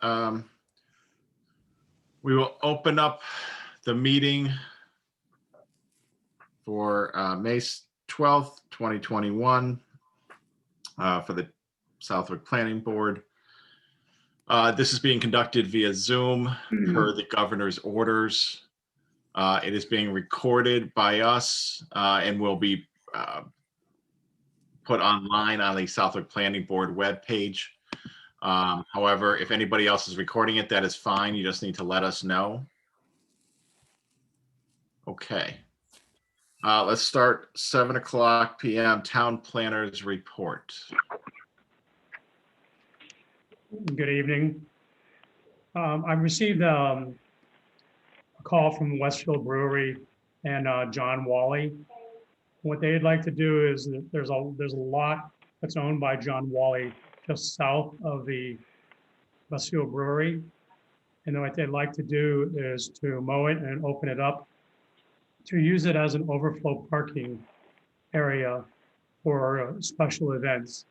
We will open up the meeting for May 12th, 2021 for the Southwick Planning Board. This is being conducted via Zoom per the governor's orders. It is being recorded by us and will be put online on the Southwick Planning Board webpage. However, if anybody else is recording it, that is fine. You just need to let us know. Okay. Let's start 7:00 p.m. Town Planners Report. Good evening. I received a call from Westfield Brewery and John Wally. What they'd like to do is that there's a lot that's owned by John Wally just south of the Westfield Brewery. And what they'd like to do is to mow it and open it up to use it as an overflow parking area for special events.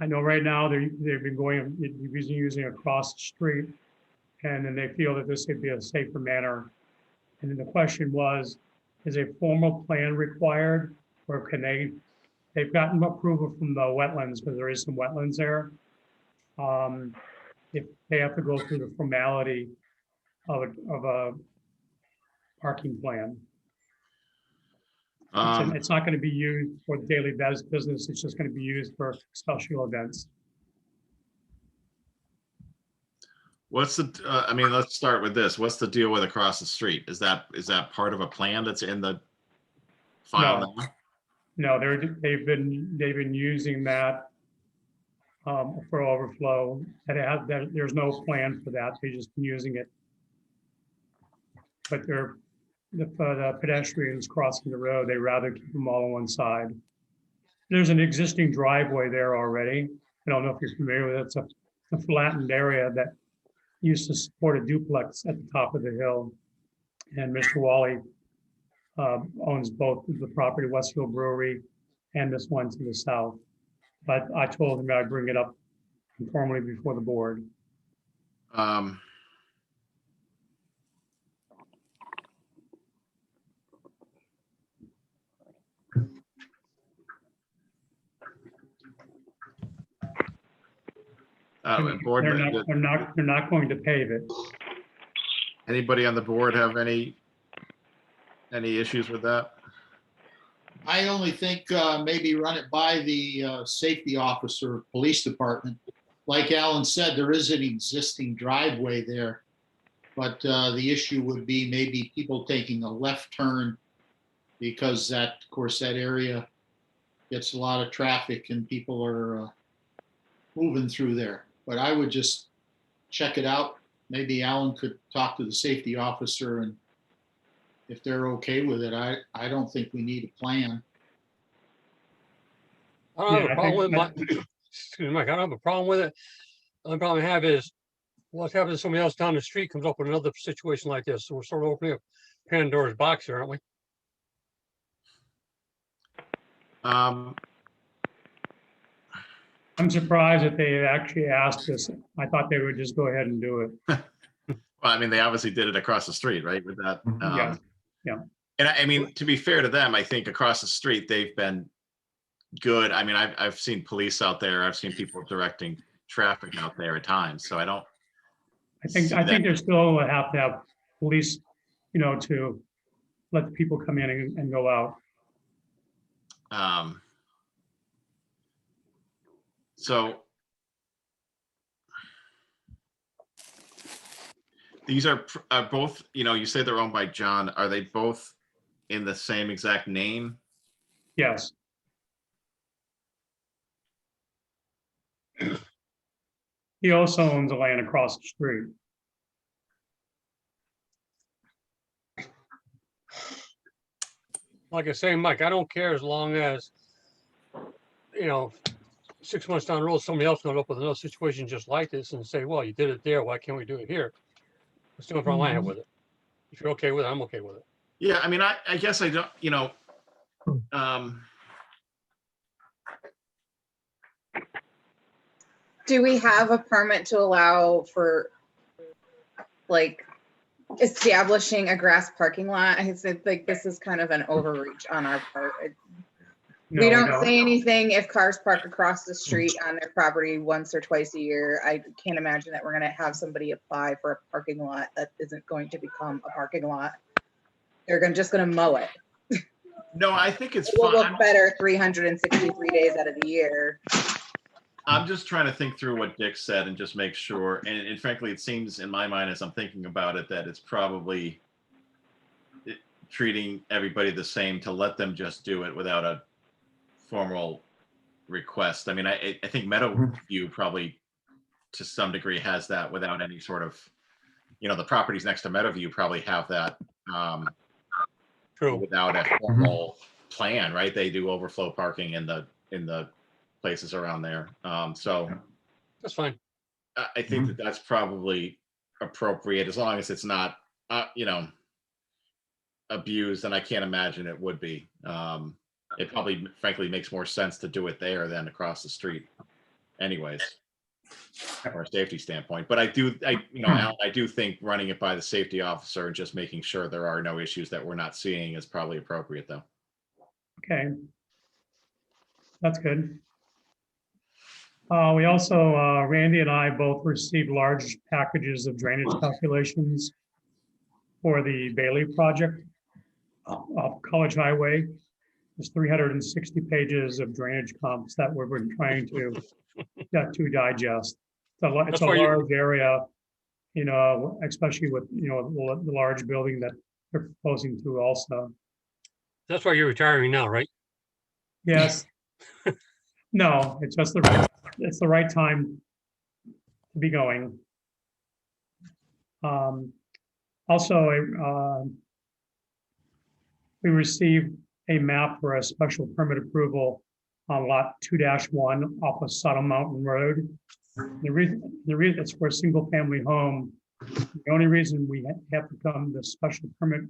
I know right now they've been using across the street, and then they feel that this would be a safer manner. And then the question was, is a formal plan required, or can they've gotten approval from the wetlands because there is some wetlands there. If they have to go through the formality of a parking plan. It's not going to be used for daily business. It's just going to be used for special events. What's the, I mean, let's start with this. What's the deal with across the street? Is that part of a plan that's in the file now? No, they've been using that for overflow. There's no plan for that. They've just been using it. But the pedestrians crossing the road, they rather keep them all on one side. There's an existing driveway there already. I don't know if you're familiar with it. It's a flattened area that used to support a duplex at the top of the hill. And Mr. Wally owns both the property, Westfield Brewery, and this one to the south. But I told him I'd bring it up informally before the board. They're not going to pave it. Anybody on the board have any issues with that? I only think maybe run it by the safety officer, police department. Like Alan said, there is an existing driveway there, but the issue would be maybe people taking a left turn because of course, that area gets a lot of traffic and people are moving through there. But I would just check it out. Maybe Alan could talk to the safety officer, and if they're okay with it, I don't think we need a plan. I don't have a problem with excuse me, Mike, I don't have a problem with it. The only problem I have is what's happening to somebody else down the street comes up with another situation like this. So we're sort of opening up Pandora's box here, aren't we? I'm surprised that they actually asked us. I thought they would just go ahead and do it. Well, I mean, they obviously did it across the street, right? With that. Yeah. And I mean, to be fair to them, I think across the street, they've been good. I mean, I've seen police out there. I've seen people directing traffic out there at times. So I think there's still have to have police, to let the people come in and go out. So these are both, you say they're owned by John. Are they both in the same exact name? Yes. He also owns the land across the street. Like I say, Mike, I don't care as long as, 6 months down the road, somebody else comes up with another situation just like this and say, well, you did it there. Why can't we do it here? That's the only problem I have with it. If you're okay with it, I'm okay with it. Yeah, I mean, I guess I don't, Do we have a permit to allow for like establishing a grass parking lot? I said like this is kind of an overreach on our part. No, We don't say anything if cars park across the street on their property once or twice a year. I can't imagine that we're gonna have somebody apply for a parking lot that isn't going to become a parking lot. They're just gonna mow it. No, I think it's It will fine. look better 363 days out of the year. I'm just trying to think through what Dick said and just make sure. And frankly, it seems in my mind as I'm thinking about it, that it's probably treating everybody the same to let them just do it without a formal request. I mean, I think Meadowview probably to some degree has that without any sort of, the properties next to Meadowview probably have that True. without a formal plan, right? They do overflow parking in the places around there. So That's fine. I think that that's probably appropriate as long as it's not, abused, and I can't imagine it would be. It probably, frankly, makes more sense to do it there than across the street, anyways, from a safety standpoint. But Alan, I do think running it by the safety officer and just making sure there are no issues that we're not seeing is probably appropriate, though. Okay. That's good. We also, Randy and I both received large packages of drainage calculations for the Bailey project off College Highway. There's 360 pages of drainage comps that we've been trying to digest. It's a large area, especially with, the large building that they're proposing to also. That's why you're retiring now, right? Yes. No, it's just it's the right time to be going. Also, we received a map for a special permit approval on lot 2-1 off of Saddle Mountain Road. The reason it's for a single family home. The only reason we have to come to special permit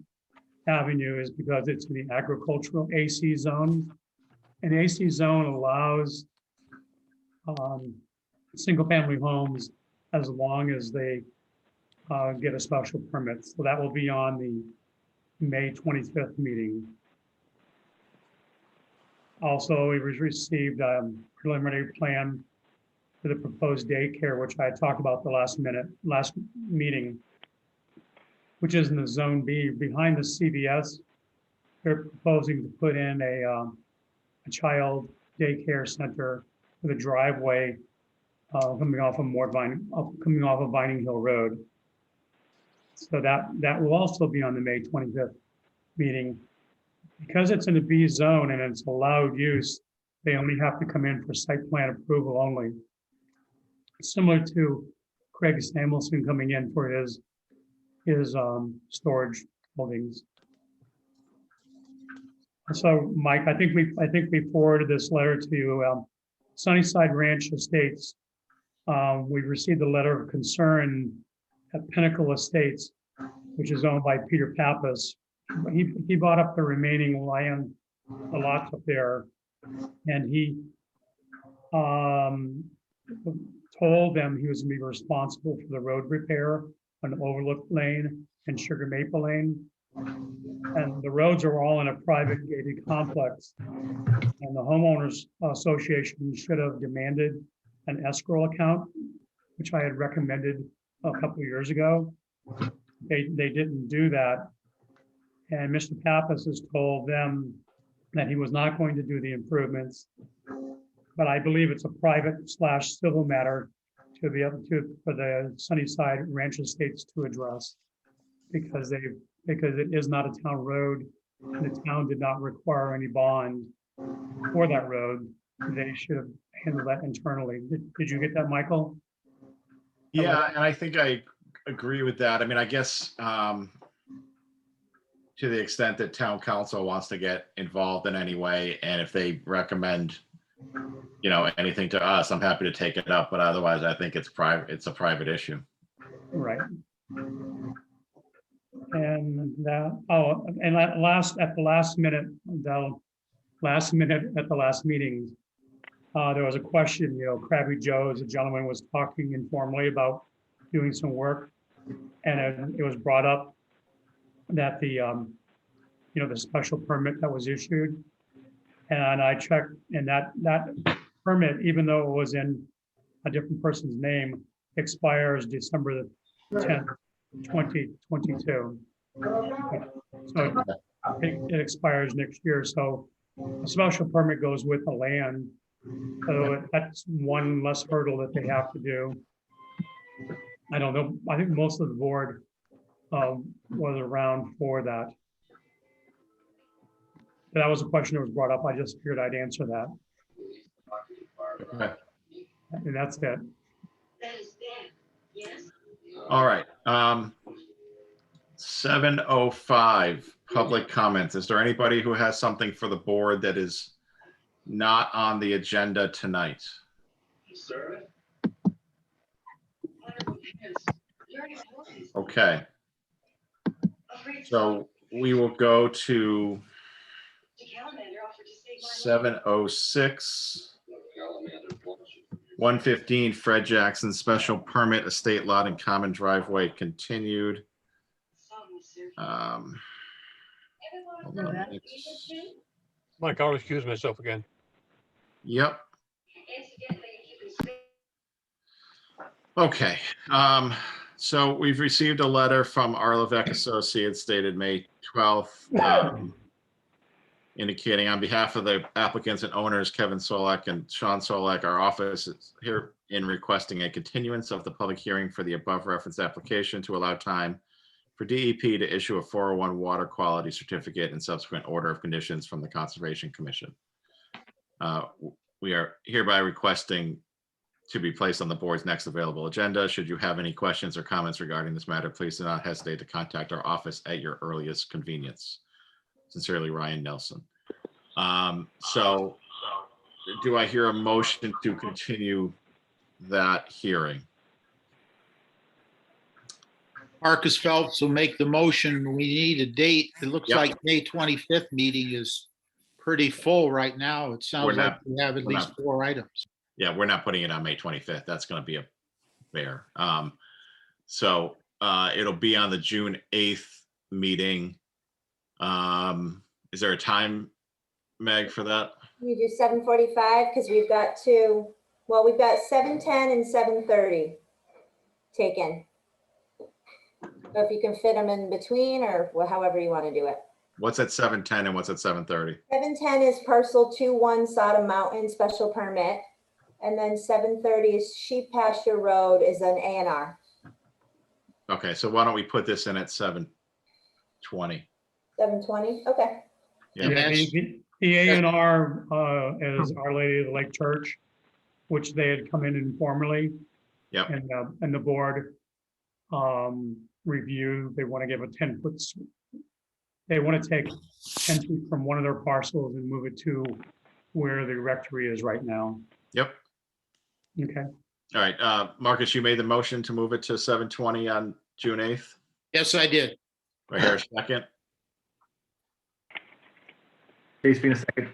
avenue is because it's in the agricultural AC zone. An AC zone allows single family homes as long as they get a special permit. So that will be on the May 25th meeting. Also, we received a preliminary plan for the proposed daycare, which I talked about the last meeting, which is in the Zone B behind the CVS. They're proposing to put in a child daycare center with a driveway coming off of Vining Hill Road. So that will also be on the May 25th meeting. Because it's in a B zone and it's allowed use, they only have to come in for site plan approval only. Similar to Craig Samuelson coming in for his storage buildings. So, Mike, I think we forwarded this letter to Sunnyside Ranch Estates. We received a letter of concern at Pinnacle Estates, which is owned by Peter Pappas. He bought up the remaining land, the lots up there, and he told them he was going to be responsible for the road repair on Overlook Lane and Sugar Maple Lane. And the roads are all in a private gated complex. And the homeowners association should have demanded an escrow account, which I had recommended a couple of years ago. They didn't do that. And Mr. Pappas has told them that he was not going to do the improvements. But I believe it's a private/civil matter to be able for the Sunnyside Ranch Estates to address, because it is not a town road. And the town did not require any bond for that road. They should have handled that internally. Did you get that, Michael? Yeah, and I think I agree with that. I mean, I guess to the extent that town council wants to get involved in any way, and if they recommend, anything to us, I'm happy to take it up. But otherwise, I think it's private. It's a private issue. Right. And at the last minute at the last meeting, there was a question, Krabby Joe's, a gentleman was talking informally about doing some work. And it was brought up that the special permit that was issued. And I checked, and that permit, even though it was in a different person's name, expires December the 10th, 2022. So it expires next year. So a special permit goes with the land. So that's one less hurdle that they have to do. I don't know. I think most of the board was around for that. That was a question that was brought up. I just figured I'd answer that. Okay. And that's it. All right. 7:05, public comments. Is there anybody who has something for the board that is not on the agenda tonight? Okay. So we will go to 7:06. 115 Fred Jackson special permit, estate lot and common driveway continued. Hold on a minute. Mike, I'll excuse myself again. Yep. Okay. So we've received a letter from Arlovec Associates dated May 12th, indicating on behalf of the applicants and owners, Kevin Solak and Sean Solak, our office is here in requesting a continuance of the public hearing for the above referenced application to allow time for DEP to issue a 401 water quality certificate and subsequent order of conditions from the Conservation Commission. We are hereby requesting to be placed on the board's next available agenda. Should you have any questions or comments regarding this matter, please do not hesitate to contact our office at your earliest convenience. Sincerely, Ryan Nelson. So do I hear a motion to continue that hearing? Marcus Phelps will make the motion. We need a date. It looks Yep. like May 25th meeting is pretty full right now. It We're sounds not- like we have at we're least not- 4 items. Yeah, we're not putting it on May 25th. That's going to be a bear. So it'll be on the June 8th meeting. Is there a time, Meg, for that? You do 7:45 because we've got two. Well, we've got 7:10 and 7:30 taken. So if you can fit them in between or however you want to do it. What's at 7:10 and what's at 7:30? 7:10 is parcel 21 Sodom Mountain special permit. And then 7:30 is Sheep Pasture Road is an A&R. Okay, so why don't we put this in at 7:20? 7:20, okay. Yeah. Yeah, the A&R is Our Lady of the Lake Church, which they had come in informally. Yep. And the board review, they want to give a 10-foot, they want to take 10 feet from one of their parcels and move it to where the rectory is right now. Yep. Okay, All right, Marcus, you made the motion to move it to 7:20 on June 8th. Yes, I did. Right here, a second. Dave Spina, second.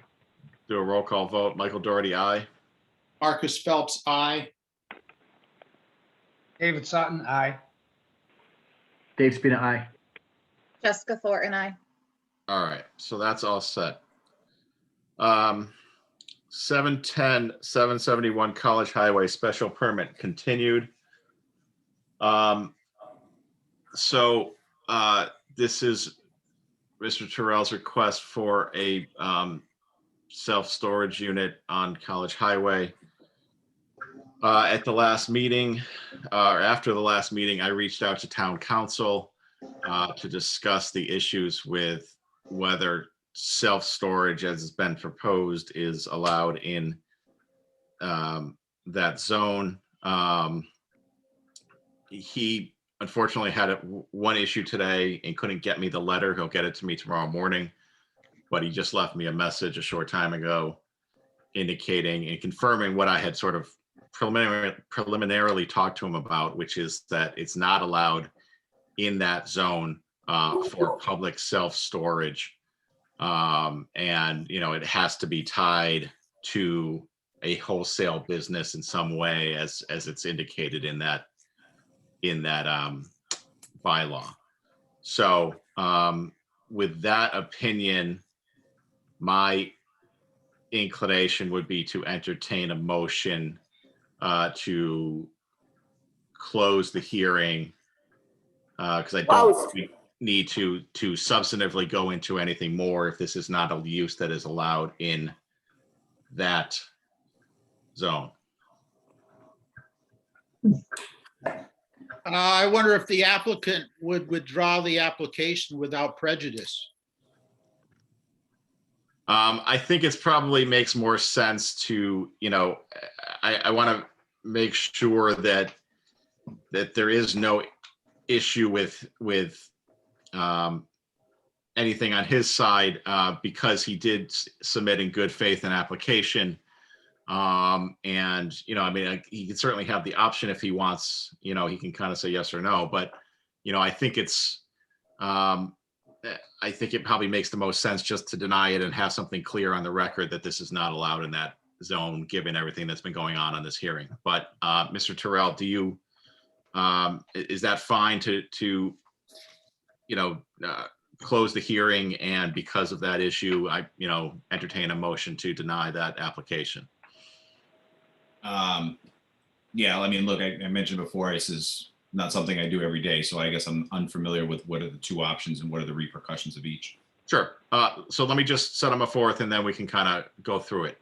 Do a roll call vote. Michael Doherty, aye. Marcus Phelps, aye. David Sutton, aye. Dave Spina, aye. Jessica Thornton, I. All right, so that's all set. 710, 771 College Highway special permit continued. So this is Mr. Terrell's request for a self-storage unit on College Highway. At the last meeting, or after the last meeting, I reached out to town council to discuss the issues with whether self-storage as has been proposed is allowed in that zone. He unfortunately had one issue today and couldn't get me the letter. He'll get it to me tomorrow morning, but he just left me a message a short time ago indicating and confirming what I had sort of preliminarily talked to him about, which is that it's not allowed in that zone for public self-storage. And, it has to be tied to a wholesale business in some way as it's indicated in that bylaw. So with that opinion, my inclination would be to entertain a motion to close the hearing because I don't think we need to substantively go into anything more if this is not a use that is allowed in that zone. I wonder if the applicant would withdraw the application without prejudice. I think it's probably makes more sense to, I want to make sure that there is no issue with anything on his side because he did submit in good faith an application. And, he can certainly have the option if he wants, he can kind of say yes or no, but, I think I think it probably makes the most sense just to deny it and have something clear on the record that this is not allowed in that zone, given everything that's been going on this hearing. But Mr. Terrell, do you, is that fine to close the hearing? And because of that issue, I, entertain a motion to deny that application. Yeah, I mean, look, I mentioned before, this is not something I do every day, so I guess I'm unfamiliar with what are the two options and what are the repercussions of each. Sure. So let me just set them forth and then we can kind of go through it.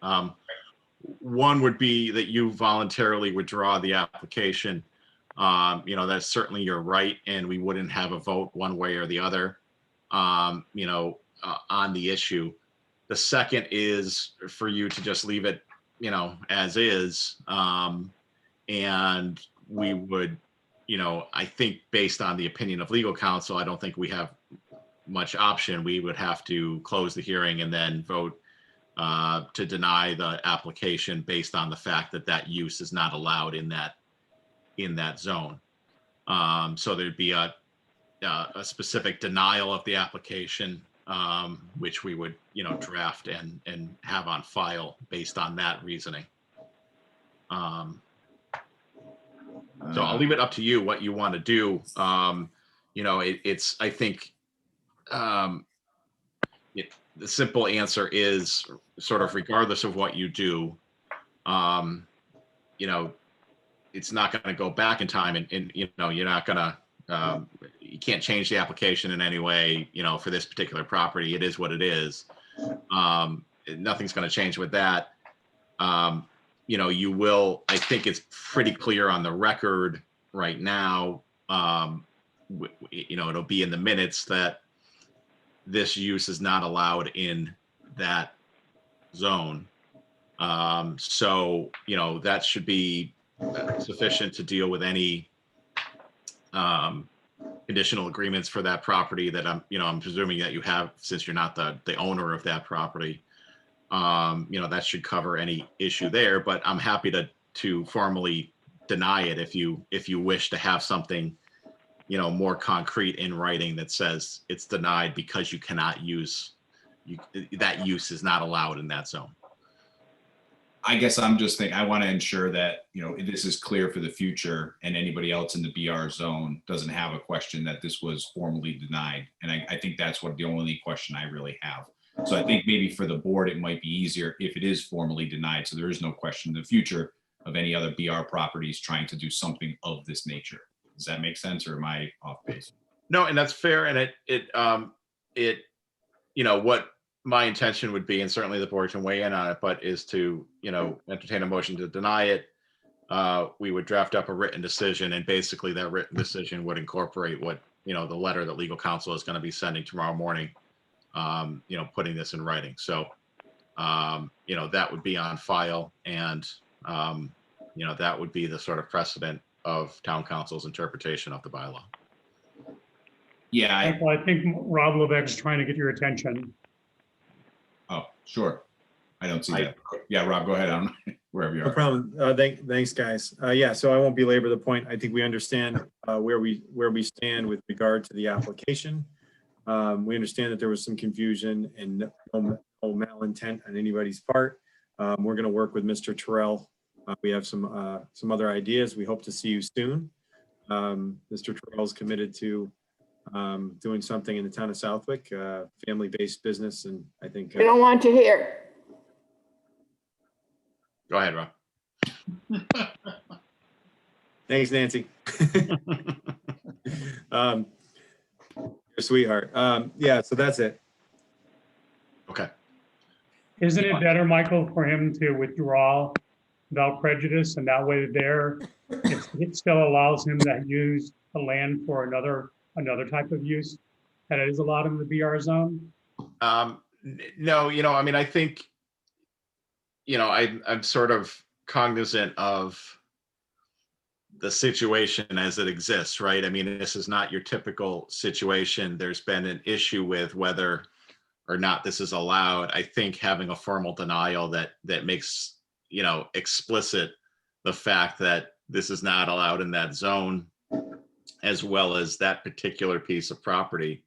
One would be that you voluntarily withdraw the application. That's certainly your right, and we wouldn't have a vote one way or the other, on the issue. The second is for you to just leave it, as is. And we would, I think based on the opinion of legal counsel, I don't think we have much option. We would have to close the hearing and then vote to deny the application based on the fact that that use is not allowed in that zone. So there'd be a specific denial of the application, which we would, draft and have on file based on that reasoning. So I'll leave it up to you what you want to do. It's, I think, the simple answer is sort of regardless of what you do, it's not going to go back in time and you're not going to, you can't change the application in any way, for this particular property. It is what it is. Nothing's going to change with that. You will, I think it's pretty clear on the record right now, it'll be in the minutes that this use is not allowed in that zone. So, that should be sufficient to deal with any conditional agreements for that property that I'm presuming that you have, since you're not the owner of that property. That should cover any issue there, but I'm happy to formally deny it if you wish to have something, more concrete in writing that says it's denied because you cannot use, that use is not allowed in that zone. I guess I'm just thinking, I want to ensure that, this is clear for the future and anybody else in the BR zone doesn't have a question that this was formally denied. And I think that's what the only question I really have. So I think maybe for the board, it might be easier if it is formally denied. So there is no question in the future of any other BR properties trying to do something of this nature. Does that make sense, or am I off base? No, and that's fair. And what my intention would be, and certainly the board can weigh in on it, but is to, entertain a motion to deny it. We would draft up a written decision, and basically that written decision would incorporate what, the letter that legal counsel is going to be sending tomorrow morning, putting this in writing. So, that would be on file, and, that would be the sort of precedent of town council's interpretation of the bylaw. Yeah. I think Rob Levesque's trying to get your attention. Oh, sure. I don't see that. Yeah, Rob, go ahead on wherever you are. No problem. Thanks, guys. Yeah, so I won't belabor the point. I think we understand where we stand with regard to the application. We understand that there was some confusion and no malintent on anybody's part. We're going to work with Mr. Terrell. We have some other ideas. We hope to see you soon. Mr. Terrell is committed to doing something in the town of Southwick, family-based business, and I think. I don't want to hear. Go ahead, Rob. Thanks, Nancy. Your sweetheart. Yeah, so that's it. Okay. Isn't it better, Michael, for him to withdraw without prejudice, and that way there, it still allows him to use the land for another type of use that is allowed in the BR zone? No, I mean, I think, I'm sort of cognizant of the situation as it exists, right? I mean, this is not your typical situation. There's been an issue with whether or not this is allowed. I think having a formal denial that makes, explicit the fact that this is not allowed in that zone, as well as that particular piece of property,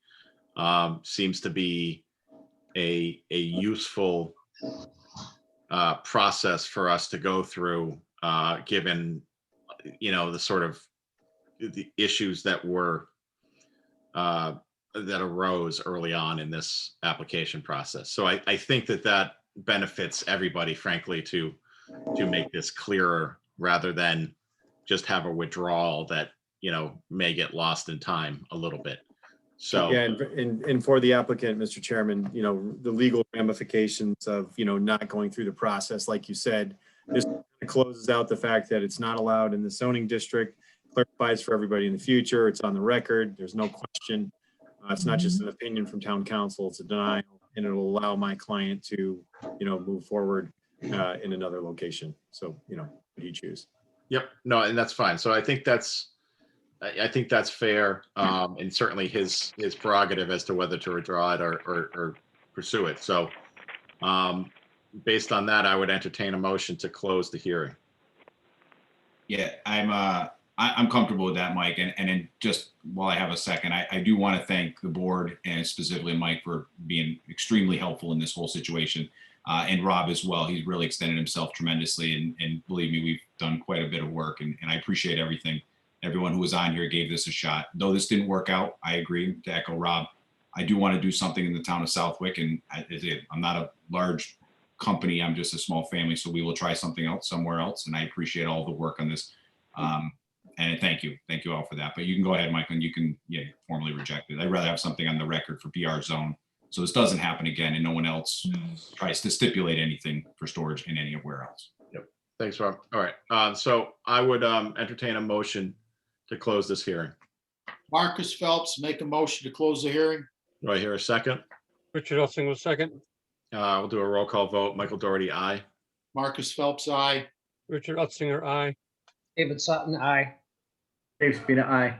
seems to be a useful process for us to go through, given, the sort of the issues that were that arose early on in this application process. So I think that benefits everybody, frankly, to make this clearer rather than just have a withdrawal that may get lost in time a little bit. So Yeah, and for the applicant, Mr. Chairman, the legal ramifications of, not going through the process, like you said, this closes out the fact that it's not allowed in the zoning district, clarifies for everybody in the future, it's on the record, there's no question. It's not just an opinion from town council, it's a denial, and it'll allow my client to, move forward in another location. So, what he choose. Yep, no, and that's fine. So I think that's fair, and certainly his prerogative as to whether to withdraw it or pursue it. So based on that, I would entertain a motion to close the hearing. Yeah, I'm comfortable with that, Mike. And then just while I have a second, I do want to thank the board and specifically Mike for being extremely helpful in this whole situation. And Rob as well. He's really extended himself tremendously. And believe me, we've done quite a bit of work, and I appreciate everything. Everyone who was on here gave this a shot. Though this didn't work out, I agree to echo Rob. I do want to do something in the town of Southwick, and I'm not a large company. I'm just a small family, so we will try something else somewhere else. And I appreciate all the work on this. And thank you all for that. But you can go ahead, Michael, and you can formally reject it. I'd rather have something on the record for BR zone, so this doesn't happen again, and no one else tries to stipulate anything for storage in anywhere else. Yep. Thanks, Rob. All right. So I would entertain a motion to close this hearing. Marcus Phelps, make a motion to close the hearing. Do I hear a second? Richard Ottinger was second. We'll do a roll call vote. Michael Doherty, aye. Marcus Phelps, aye. Richard Ottinger, aye. David Sutton, aye. Dave Spina, aye.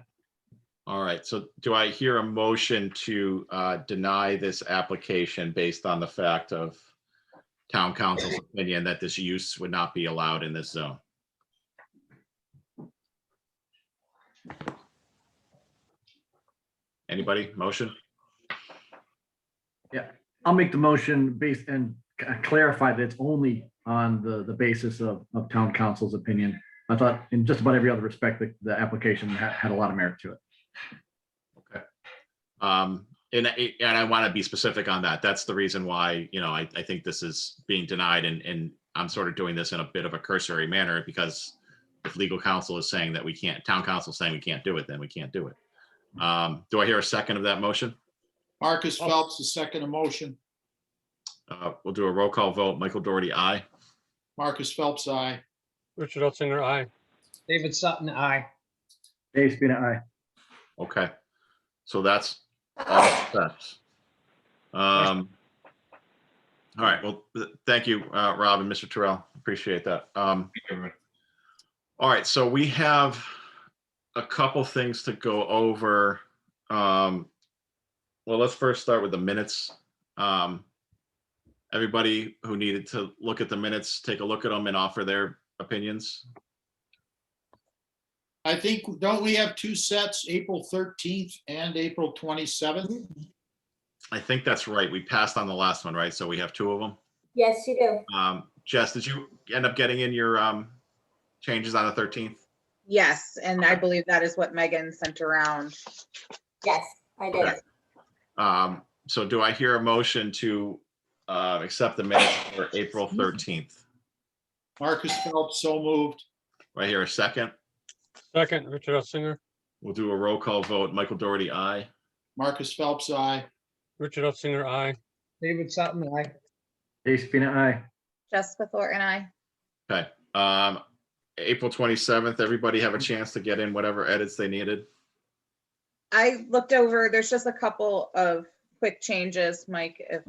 All right. So do I hear a motion to deny this application based on the fact of town council's opinion that this use would not be allowed in this zone? Anybody? Motion? I'll make the motion based and clarify that it's only on the basis of town council's opinion. I thought in just about every other respect, the application had a lot of merit to it. Okay. And I want to be specific on that. That's the reason why, I think this is being denied, and I'm sort of doing this in a bit of a cursory manner, because if legal counsel is saying that we can't, town council is saying we can't do it, then we can't do it. Do I hear a second of that motion? Marcus Phelps, the second motion. We'll do a roll call vote. Michael Doherty, aye. Marcus Phelps, aye. Richard Ottinger, aye. David Sutton, aye. Dave Spina, aye. Okay. So that's all steps. All right. Well, thank you, Rob and Mr. Terrell. Appreciate that. All right. So we have a couple things to go over. Well, let's first start with the minutes. Everybody who needed to look at the minutes, take a look at them and offer their opinions. I think, don't we have two sets, April 13th and April 27th? I think that's right. We passed on the last one, right? So we have two of them. Yes, you do. Jess, did you end up getting in your changes on the 13th? Yes, and I believe that is what Megan sent around. Yes, I did. Okay. So do I hear a motion to accept the minutes for April 13th? Marcus Phelps, so moved. Do I hear a second? Second, Richard Ottinger. We'll do a roll call vote. Michael Doherty, aye. Marcus Phelps, aye. Richard Ottinger, aye. David Sutton, aye. Dave Spina, aye. Jessica Thornton, I. Okay. April 27th, everybody have a chance to get in whatever edits they needed. I looked over, there's just a couple of quick changes, Mike, if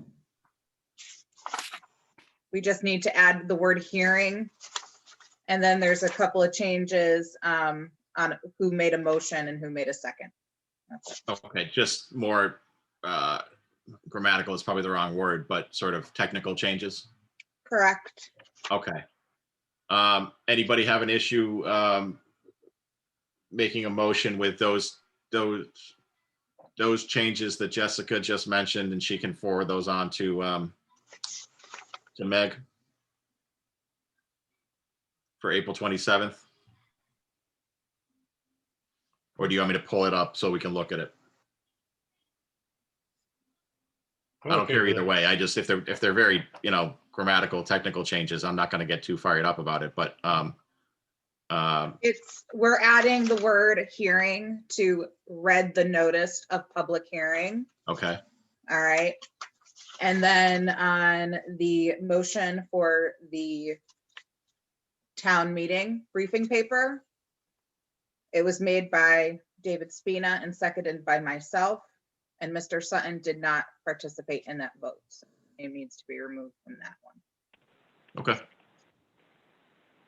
we just need to add the word hearing. And then there's a couple of changes on who made a motion and who made a second. That's it. Okay, just more grammatical is probably the wrong word, but sort of technical changes. Correct. Okay. Anybody have an issue making a motion with those changes that Jessica just mentioned, and she can forward those on to Meg for April 27th? Or do you want me to pull it up so we can look at it? I don't care either way. I just, if they're very, grammatical, technical changes, I'm not going to get too fired up about it, but We're adding the word hearing to read the notice of public hearing. okay. All right. And then on the motion for the town meeting briefing paper, it was made by David Spina and seconded by myself, and Mr. Sutton did not participate in that vote. So it needs to be removed from that one. Okay.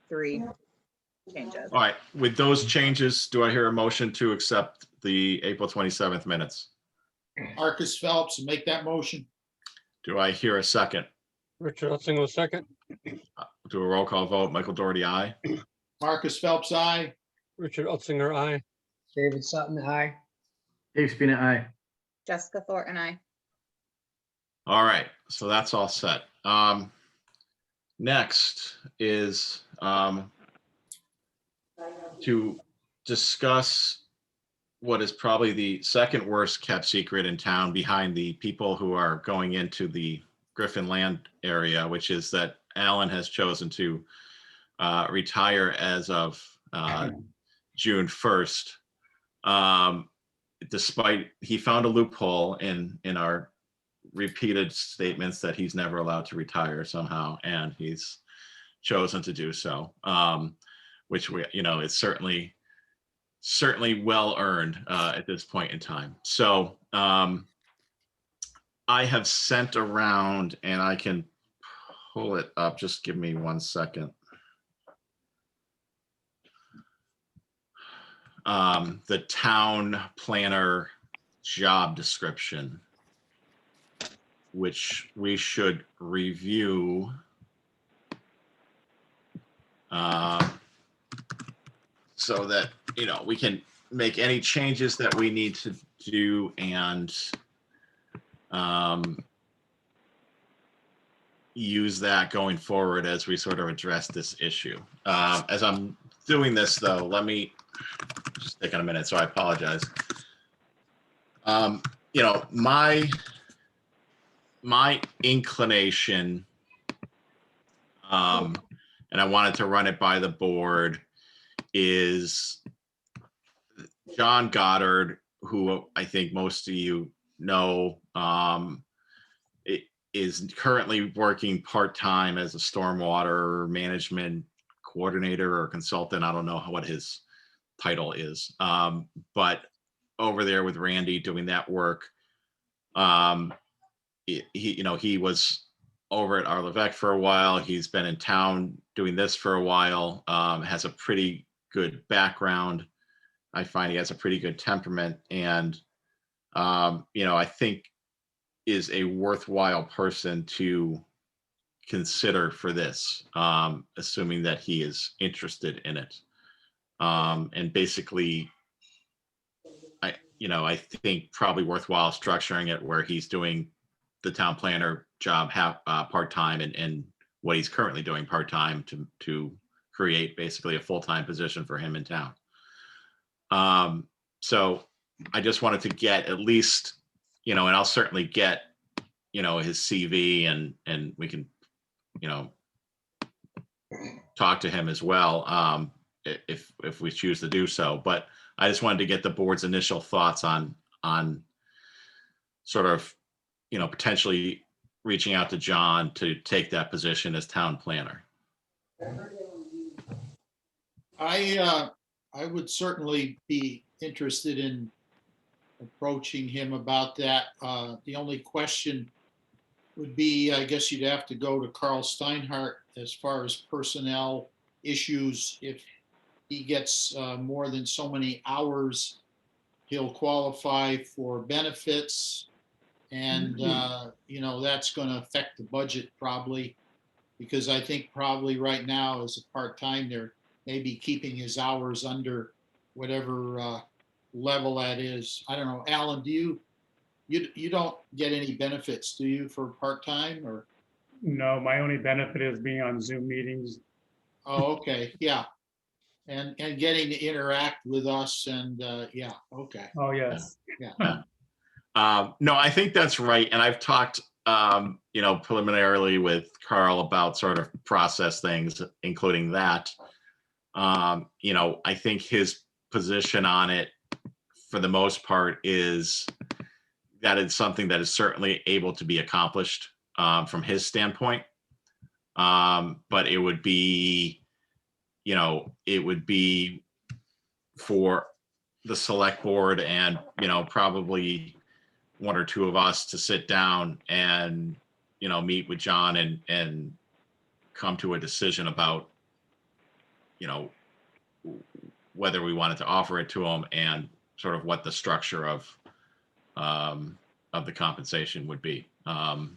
3 changes. All right. With those changes, do I hear a motion to accept the April 27th minutes? Marcus Phelps, make that motion. Do I hear a second? Richard Ottinger was second. Do a roll call vote. Michael Doherty, aye. Marcus Phelps, aye. Richard Ottinger, aye. David Sutton, aye. Dave Spina, aye. Jessica Thornton, I. All right. So that's all set. Next is to discuss what is probably the second worst kept secret in town behind the people who are going into the Griffin Land area, which is that Alan has chosen to retire as of June 1st. Despite he found a loophole in our repeated statements that he's never allowed to retire somehow, and he's chosen to do so, which is certainly well earned at this point in time. So I have sent around, and I can pull it up. Just give me 1 second. The town planner job description, which we should review so that, we can make any changes that we need to do and use that going forward as we sort of address this issue. As I'm doing this, though, let me just take a minute, so I apologize. My inclination, and I wanted to run it by the board, is John Goddard, who I think most of you know, is currently working part-time as a stormwater management coordinator or consultant. I don't know what his title is, but over there with Randy doing that work. He was over at Arlevec for a while. He's been in town doing this for a while, has a pretty good background. I find he has a pretty good temperament, and I think is a worthwhile person to consider for this, assuming that he is interested in it. And basically, I think probably worthwhile structuring it where he's doing the town planner job part-time and what he's currently doing part-time to create basically a full-time position for him in town. So I just wanted to get at least, and I'll certainly get, his CV and we can, talk to him as well, if we choose to do so. But I just wanted to get the board's initial thoughts on sort of, potentially reaching out to John to take that position as town planner. I would certainly be interested in approaching him about that. The only question would be, I guess you'd have to go to Carl Steinhardt as far as personnel issues. If he gets more than so many hours, he'll qualify for benefits. And, that's going to affect the budget probably, because I think probably right now as a part-time, they're maybe keeping his hours under whatever level that is. I don't know. Alan, do you don't get any benefits, do you, for part-time or? No, my only benefit is being on Zoom meetings. Oh, okay. Yeah. And getting to interact with us and, yeah. Okay. Oh, yes. Yeah. No, I think that's right. And I've talked, preliminarily with Carl about sort of process things, including that. I think his position on it, for the most part, is that it's something that is certainly able to be accomplished from his standpoint. But it would be, for the select board and, probably one or two of us to sit down and, meet with John and come to a decision about, whether we wanted to offer it to him and sort of what the structure of the compensation would be. That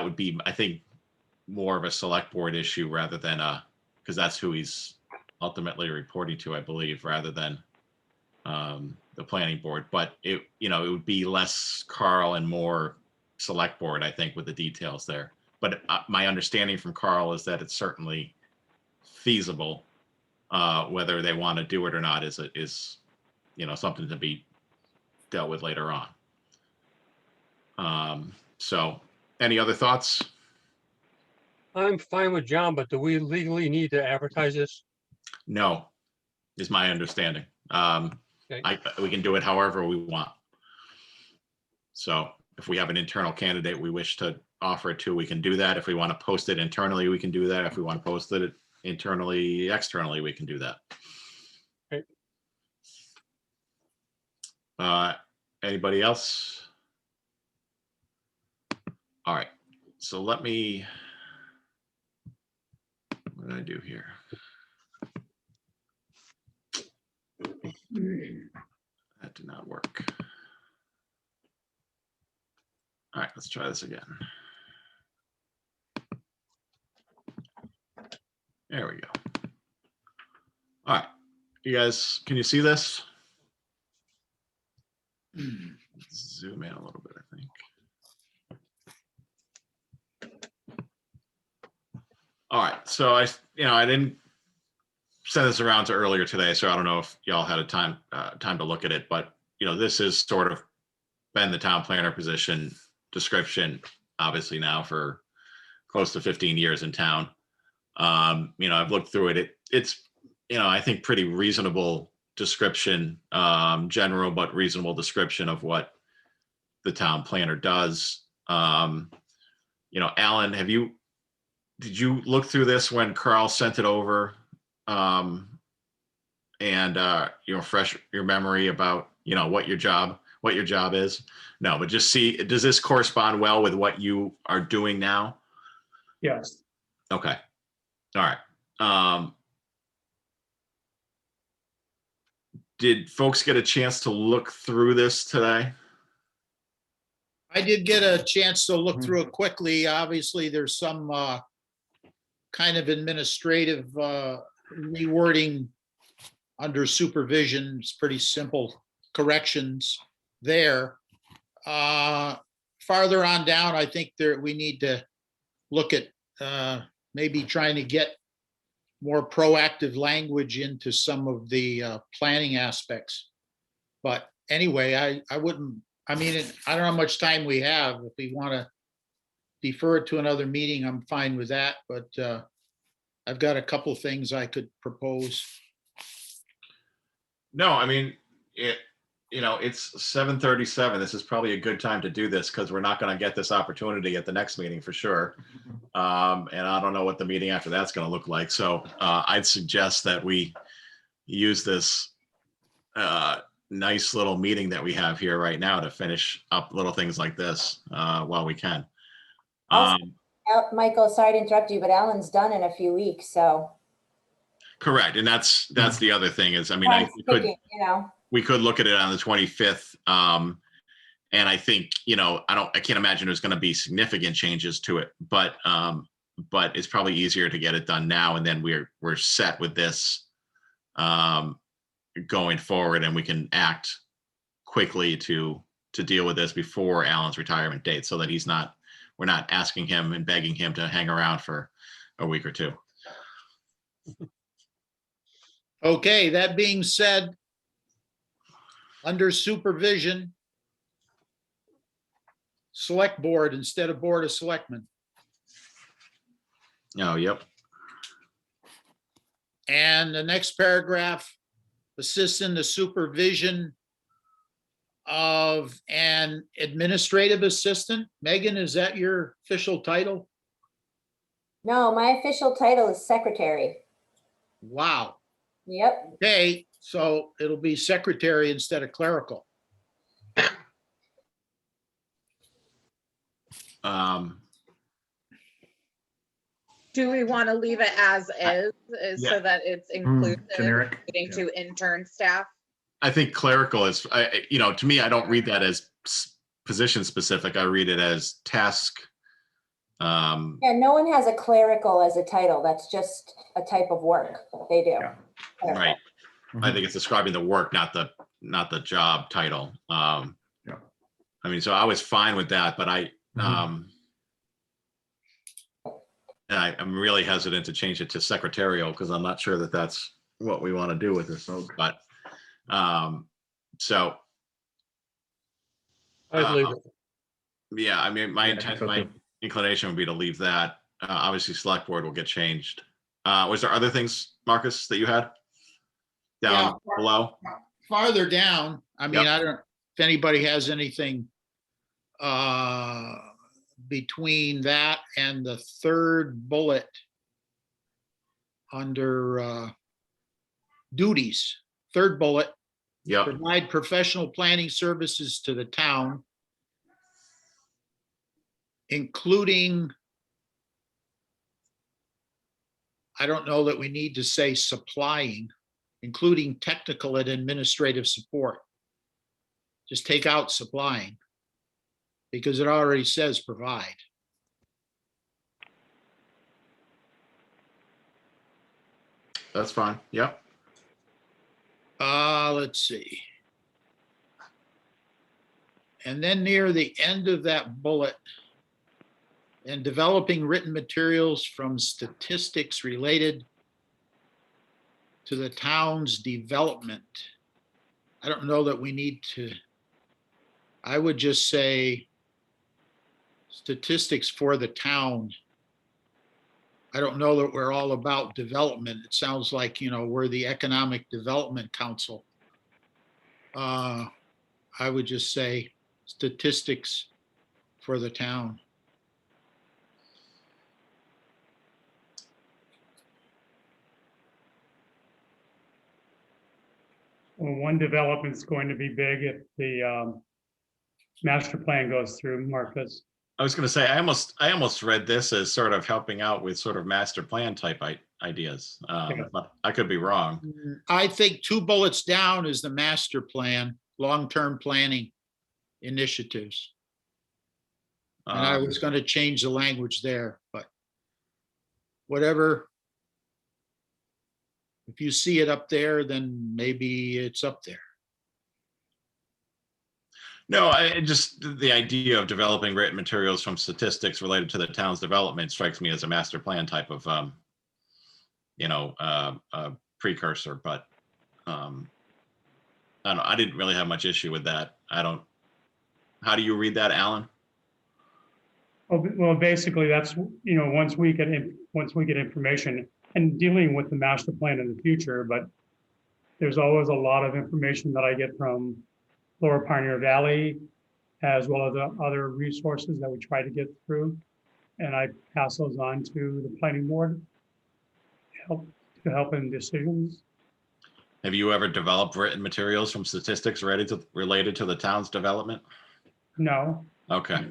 would be, I think, more of a select board issue rather than because that's who he's ultimately reporting to, I believe, rather than the planning board. But it would be less Carl and more select board, I think, with the details there. But my understanding from Carl is that it's certainly feasible. Whether they want to do it or not is something to be dealt with later on. So any other thoughts? I'm fine with John, but do we legally need to advertise this? No, is my understanding. Okay. We can do it however we want. So if we have an internal candidate we wish to offer it to, we can do that. If we want to post it internally, we can do that. If we want to post it internally, externally, we can do that. Okay. Anybody else? All right. So what did I do here? That did not work. All right, let's try this again. There we go. All right, you guys, can you see this? Zoom in a little bit, I think. All right, so I didn't send this around to earlier today, so I don't know if y'all had a time to look at it, but this is sort of been the town planner position description, obviously now for close to 15 years in town. I've looked through it. It's I think pretty reasonable description, general but reasonable description of what the town planner does. Alan, did you look through this when Carl sent it over, and refresh your memory about what your job is? No, but just see, does this correspond well with what you are doing now? Yes. Okay. All right. Did folks get a chance to look through this today? I did get a chance to look through it quickly. Obviously, there's some kind of administrative rewording under supervision. It's pretty simple corrections there. Farther on down, I think we need to look at maybe trying to get more proactive language into some of the planning aspects. But anyway, I wouldn't, I mean, I don't know how much time we have. If we want to defer it to another meeting, I'm fine with that, but I've got a couple things I could propose. No, I mean, it's 7:37. This is probably a good time to do this because we're not going to get this opportunity at the next meeting for sure. And I don't know what the meeting after that's going to look like. So I'd suggest that we use this nice little meeting that we have here right now to finish up little things like this while we can. Michael, sorry to interrupt you, but Alan's done in a few weeks, so. Correct. And that's the other thing is, I mean, Time's ticking, you know. we could look at it on the 25th. And I think, I can't imagine there's going to be significant changes to it, but it's probably easier to get it done now. And then we're set with this going forward, and we can act quickly to deal with this before Alan's retirement date, so that we're not asking him and begging him to hang around for a week or two. Okay, that being said, under supervision, select board instead of board of selectmen. Oh, yep. And the next paragraph, assist in the supervision of an administrative assistant. Megan, is that your official title? No, my official title is secretary. Wow. Yep. Okay, so it'll be secretary instead of clerical. Do we want to leave it as is Yeah. so that it's inclusive, generic. including to intern staff? I think clerical is, to me, I don't read that as position specific. I read it as task. Yeah, no one has a clerical as a title. That's just a type of work they do. Yeah. Right. I think it's describing the work, not the job title. I mean, so I was fine with that, but I'm really hesitant to change it to secretarial because I'm not sure that that's what we want to do with this. But so I'd leave it. yeah, I mean, my Yeah, intent, so my too. inclination would be to leave that. Obviously, select board will get changed. Was there other things, Marcus, that you had down below? Farther down, I mean, Yep. I don't, if anybody has anything between that and the third bullet under duties, third bullet, Yep. provide professional planning services to the town, including, I don't know that we need to say supplying, including technical and administrative support. Just take out supplying, because it already says provide. That's fine. Yep. Let's see. And then near the end of that bullet, and developing written materials from statistics related to the town's development. I don't know that we need to, I would just say statistics for the town. I don't know that we're all about development. It sounds like, we're the Economic Development Council. I would just say statistics for the town. Well, one development's going to be big if the master plan goes through, Marcus. I was going to say, I almost read this as sort of helping out with sort of master plan type ideas, but I could be wrong. I think 2 bullets down is the master plan, long-term planning initiatives. And I was going to change the language there, but whatever. If you see it up there, then maybe it's up there. No, just the idea of developing written materials from statistics related to the town's development strikes me as a master plan type of, precursor, but I don't know, I didn't really have much issue with that. How do you read that, Alan? Well, basically, that's, once we get information and dealing with the master plan in the future, but there's always a lot of information that I get from Lower Pioneer Valley, as well as the other resources that we try to get through. And I pass those on to the planning board to help in decisions. Have you ever developed written materials from statistics related to the town's development? No, Okay.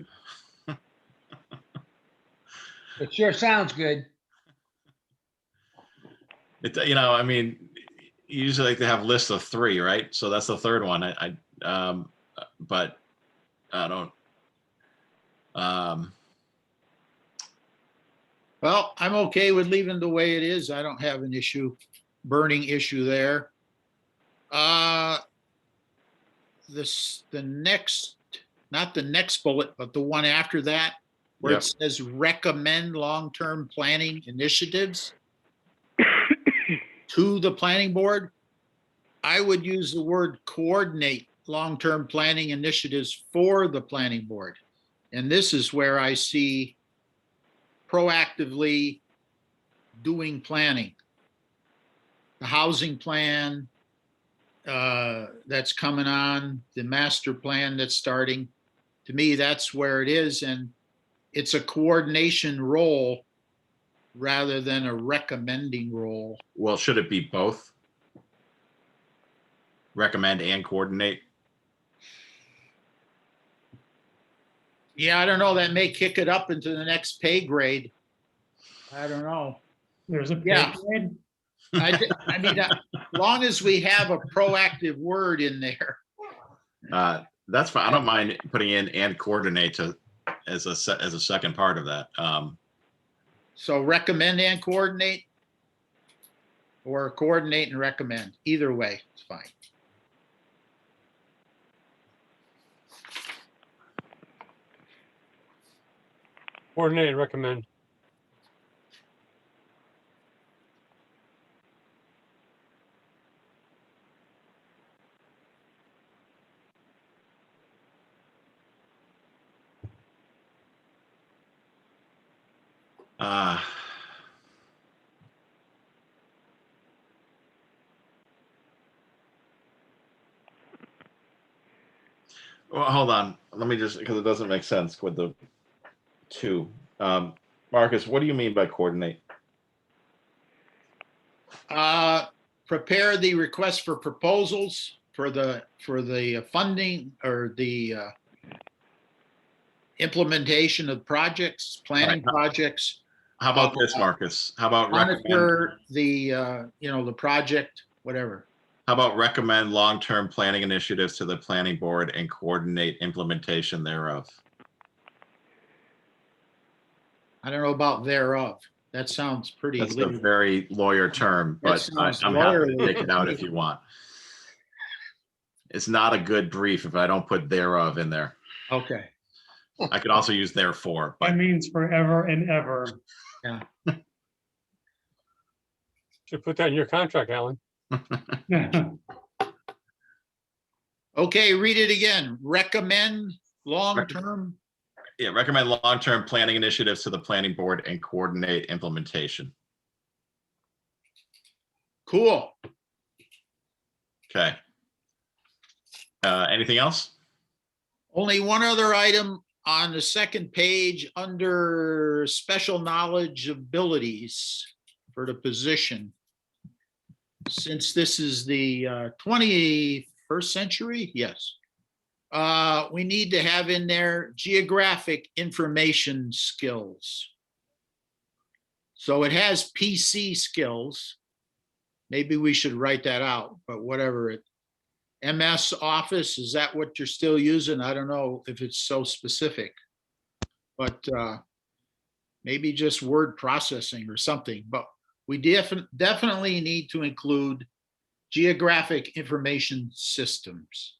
It sure sounds good. You usually like to have lists of 3, right? So that's the third one. But I don't. Well, I'm okay with leaving the way it is. I don't have an burning issue there. Not the next bullet, but the one after that, where Yep. it says recommend long-term planning initiatives to the planning board. I would use the word coordinate long-term planning initiatives for the planning board. And this is where I see proactively doing planning. The housing plan that's coming on, the master plan that's starting. To me, that's where it is. And it's a coordination role rather than a recommending role. Well, should it be both? Recommend and coordinate? Yeah, I don't know. That may kick it up into the next pay grade. I don't know. there's a Yeah. pay grade. I mean, as long as we have a proactive word in there. That's fine. I don't mind putting in and coordinate as a second part of that. So recommend and coordinate, or coordinate and recommend. Either way, it's fine. Coordinate and recommend. Uh, well, hold on. Let me just, because it doesn't make sense with the 2. Marcus, what do you mean by coordinate? Prepare the request for proposals for the funding or the implementation of projects, planning Right. projects. How about this, Marcus? How about recommend? Monitor the the project, whatever. How about recommend long-term planning initiatives to the planning board and coordinate implementation thereof? I don't know about thereof. That sounds pretty. That's a legal. very lawyer term, That but sounds I'm happy to lawyerly. take it out if you want. It's not a good brief if I don't put thereof in there. Okay. I could also use therefore, That but means forever and ever. Should put that in your contract, Alan. Okay, read it again. Recommend long-term. yeah, recommend long-term planning initiatives to the planning board and coordinate implementation. Cool. Okay. Anything else? Only one other item on the second page under special knowledge abilities for the position. Since this is the 21st century, yes. We need to have in there geographic information skills. So it has PC skills. Maybe we should write that out, but whatever. MS Office, is that what you're still using? I don't know if it's so specific. But maybe just word processing or something. But we definitely need to include geographic information systems.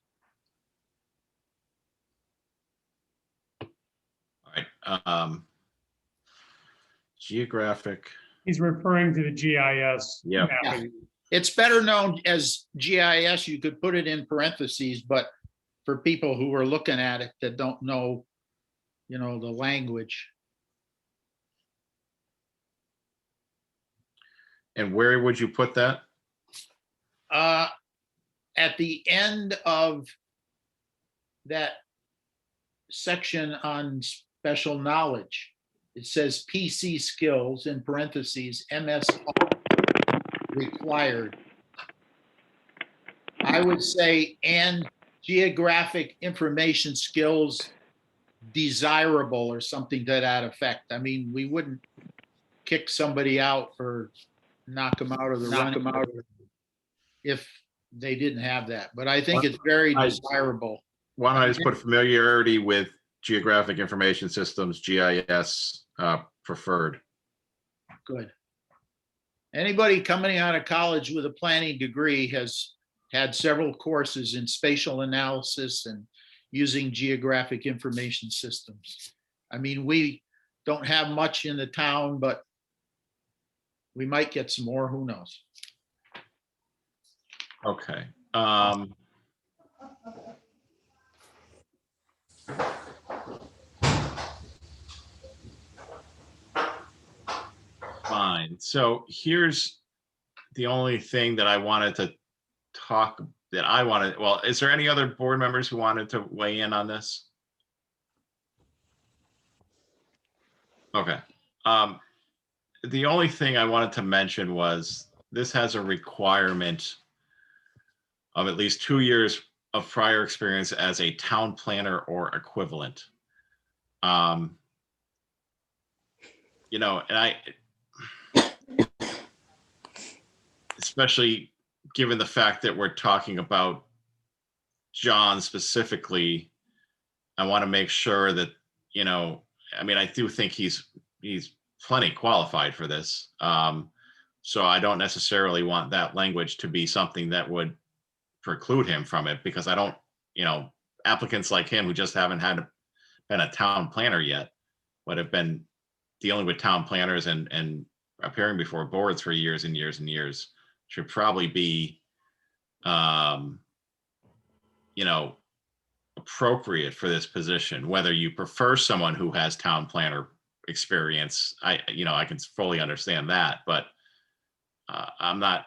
right. Geographic, He's referring to the GIS. Yep. mapping. It's better known as GIS. You could put it in parentheses, but for people who are looking at it that don't know, the language. and where would you put that? At the end of that section on special knowledge, it says PC skills in parentheses, MS required. I would say, and geographic information skills desirable or something to that effect. I mean, we wouldn't kick somebody out or knock them out of the running if they didn't have that. But I think it's very desirable. Why don't I just put familiarity with geographic information systems, GIS, preferred. Good. Anybody coming out of college with a planning degree has had several courses in spatial analysis and using geographic information systems. I mean, we don't have much in the town, but we might get some more, who knows? Okay. Fine. So here's the only thing that I wanted to talk, well, is there any other board members who wanted to weigh in on this? Okay. The only thing I wanted to mention was this has a requirement of at least 2 years of prior experience as a town planner or equivalent. And especially given the fact that we're talking about John specifically, I want to make sure that, I do think he's plenty qualified for this. So I don't necessarily want that language to be something that would preclude him from it, because I don't, applicants like him who just haven't been a town planner yet, but have been dealing with town planners and appearing before boards for years and years and years should probably be, appropriate for this position. Whether you prefer someone who has town planner experience, I can fully understand that, but I'm not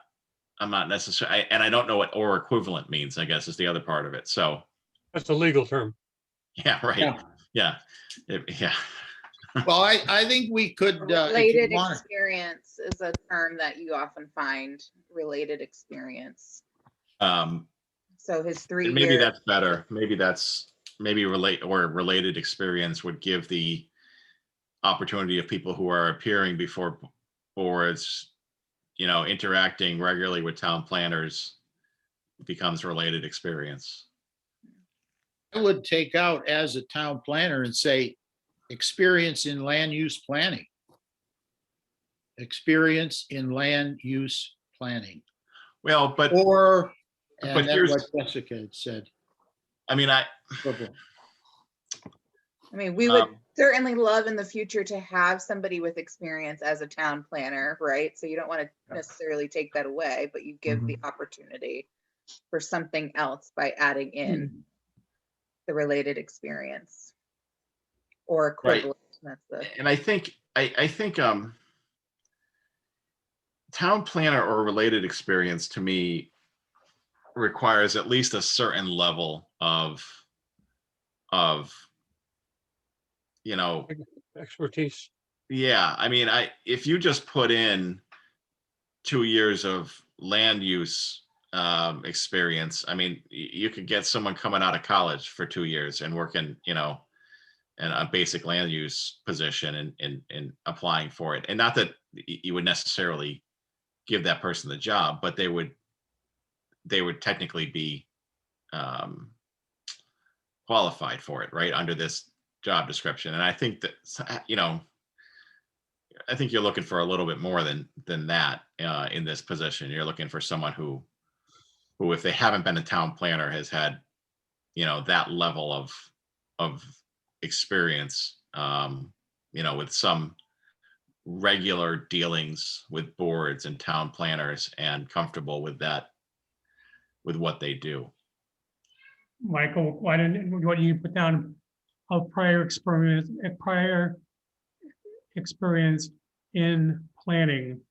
necessarily, and I don't know what or equivalent means, I guess, is the other part of it. So That's a legal term. yeah, right. Yeah. Well, I think we could. if you Related want- experience is a term that you often find, related experience. So his 3 Maybe year, that's better. Maybe related experience would give the opportunity of people who are appearing before boards, interacting regularly with town planners, becomes related experience. I would take out as a town planner and say, experience in land use planning. Experience in land use planning. Well, but Or, but and that's here's- what Jessica had said. we would um, certainly love in the future to have somebody with experience as a town planner, right? So you don't want to necessarily take that away, but you give the opportunity for something else by adding in the related experience or equivalent. That's the, and I think town planner or related experience to me requires at least a certain level of Expertise. yeah. If you just put in 2 years of land use experience, you could get someone coming out of college for 2 years and working, in a basic land use position and applying for it. And not that you would necessarily give that person the job, but they would technically be qualified for it, right, under this job description. And I think that, I think you're looking for a little bit more than that in this position. You're looking for someone who, if they haven't been a town planner, has had, that level of experience with some regular dealings with boards and town planners and comfortable with that, with what they do. Michael, why don't you put down a prior experience in planning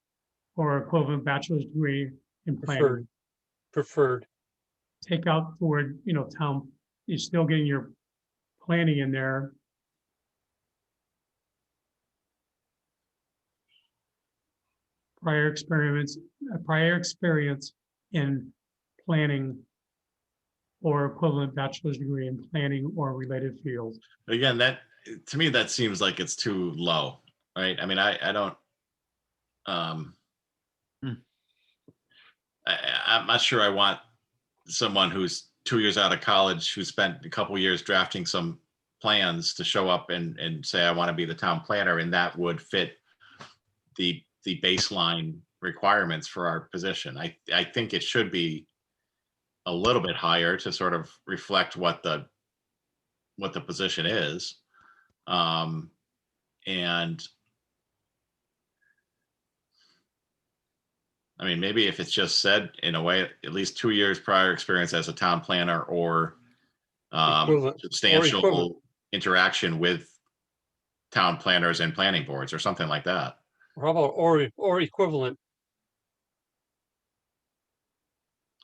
or equivalent bachelor's degree in planning? Preferred. Take out the word, town, you're still getting your planning in there. Prior experience in planning or equivalent bachelor's degree in planning or related fields. Again, that, to me, that seems like it's too low, right? I mean, I don't, I'm not sure I want someone who's 2 years out of college, who spent a couple years drafting some plans to show up and say, I want to be the town planner, and that would fit the baseline requirements for our position. I think it should be a little bit higher to sort of reflect what the position is. And I mean, maybe if it's just said in a way, at least 2 years prior experience as a town planner or Equivalent. substantial equivalent. interaction with town planners and planning boards or something like that. How about or equivalent?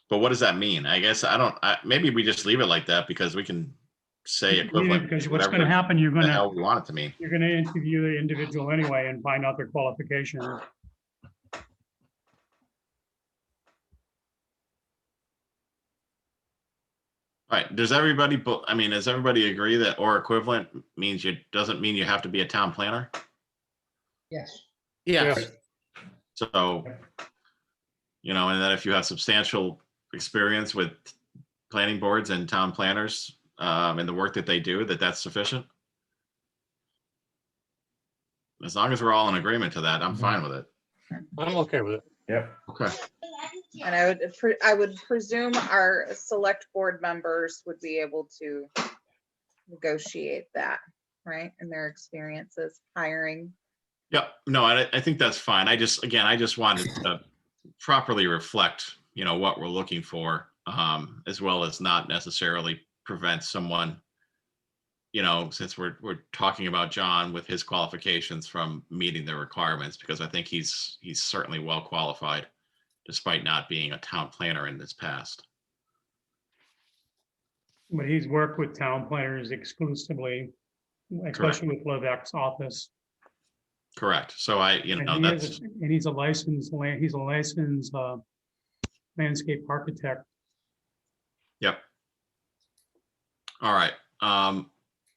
But what does that mean? I guess maybe we just leave it like that because we can say equivalent. Because what's whatever going to happen, the hell we want it to mean. you're going to interview the individual anyway and find out their qualifications. All right, does everybody agree that or equivalent means doesn't mean you have to be a town planner? Yes. Yes. So, and that if you have substantial experience with planning boards and town planners and the work that they do, that's sufficient? As long as we're all in agreement to that, I'm fine with it. I'm okay with it. Yep. Okay. And I would presume our select board members would be able to negotiate that, right? In their experiences hiring. Yep. No, I think that's fine. I just wanted to properly reflect, what we're looking for, as well as not necessarily prevent someone, since we're talking about John with his qualifications, from meeting the requirements, because I think he's certainly well qualified, despite not being a town planner in this past. But he's worked with town planners exclusively, especially with Levesque's office. Correct. So And he's a licensed landscape architect. Yep. All right.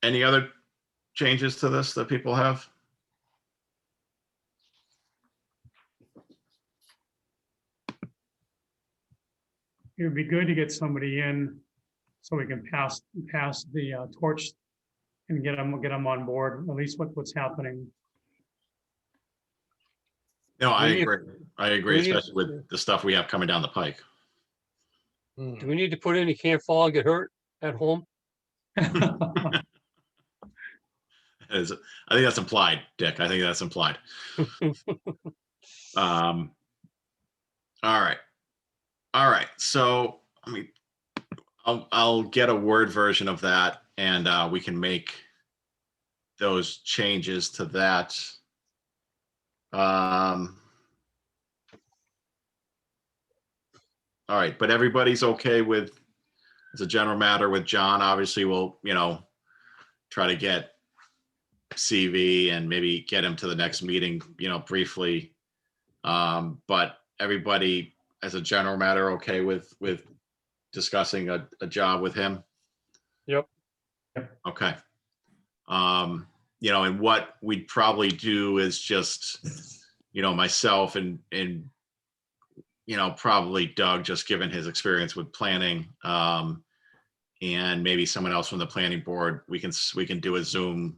Any other changes to this that people have? It would be good to get somebody in so we can pass the torch and get them on board, at least what's happening. No, I We need- agree. I agree, we need- especially with the stuff we have coming down the pike. Do we need to put in you can't fall and get hurt at home? I think that's implied, Dick. I think that's implied. All right. So I'll get a Word version of that, and we can make those changes to that. All right, but everybody's okay with, as a general matter, with John. Obviously, we'll, try to get CV and maybe get him to the next meeting, briefly. But everybody, as a general matter, okay with discussing a job with him? Yep. Okay. And what we'd probably do is just, myself and probably Doug, just given his experience with planning, and maybe someone else from the planning board, we can do a Zoom,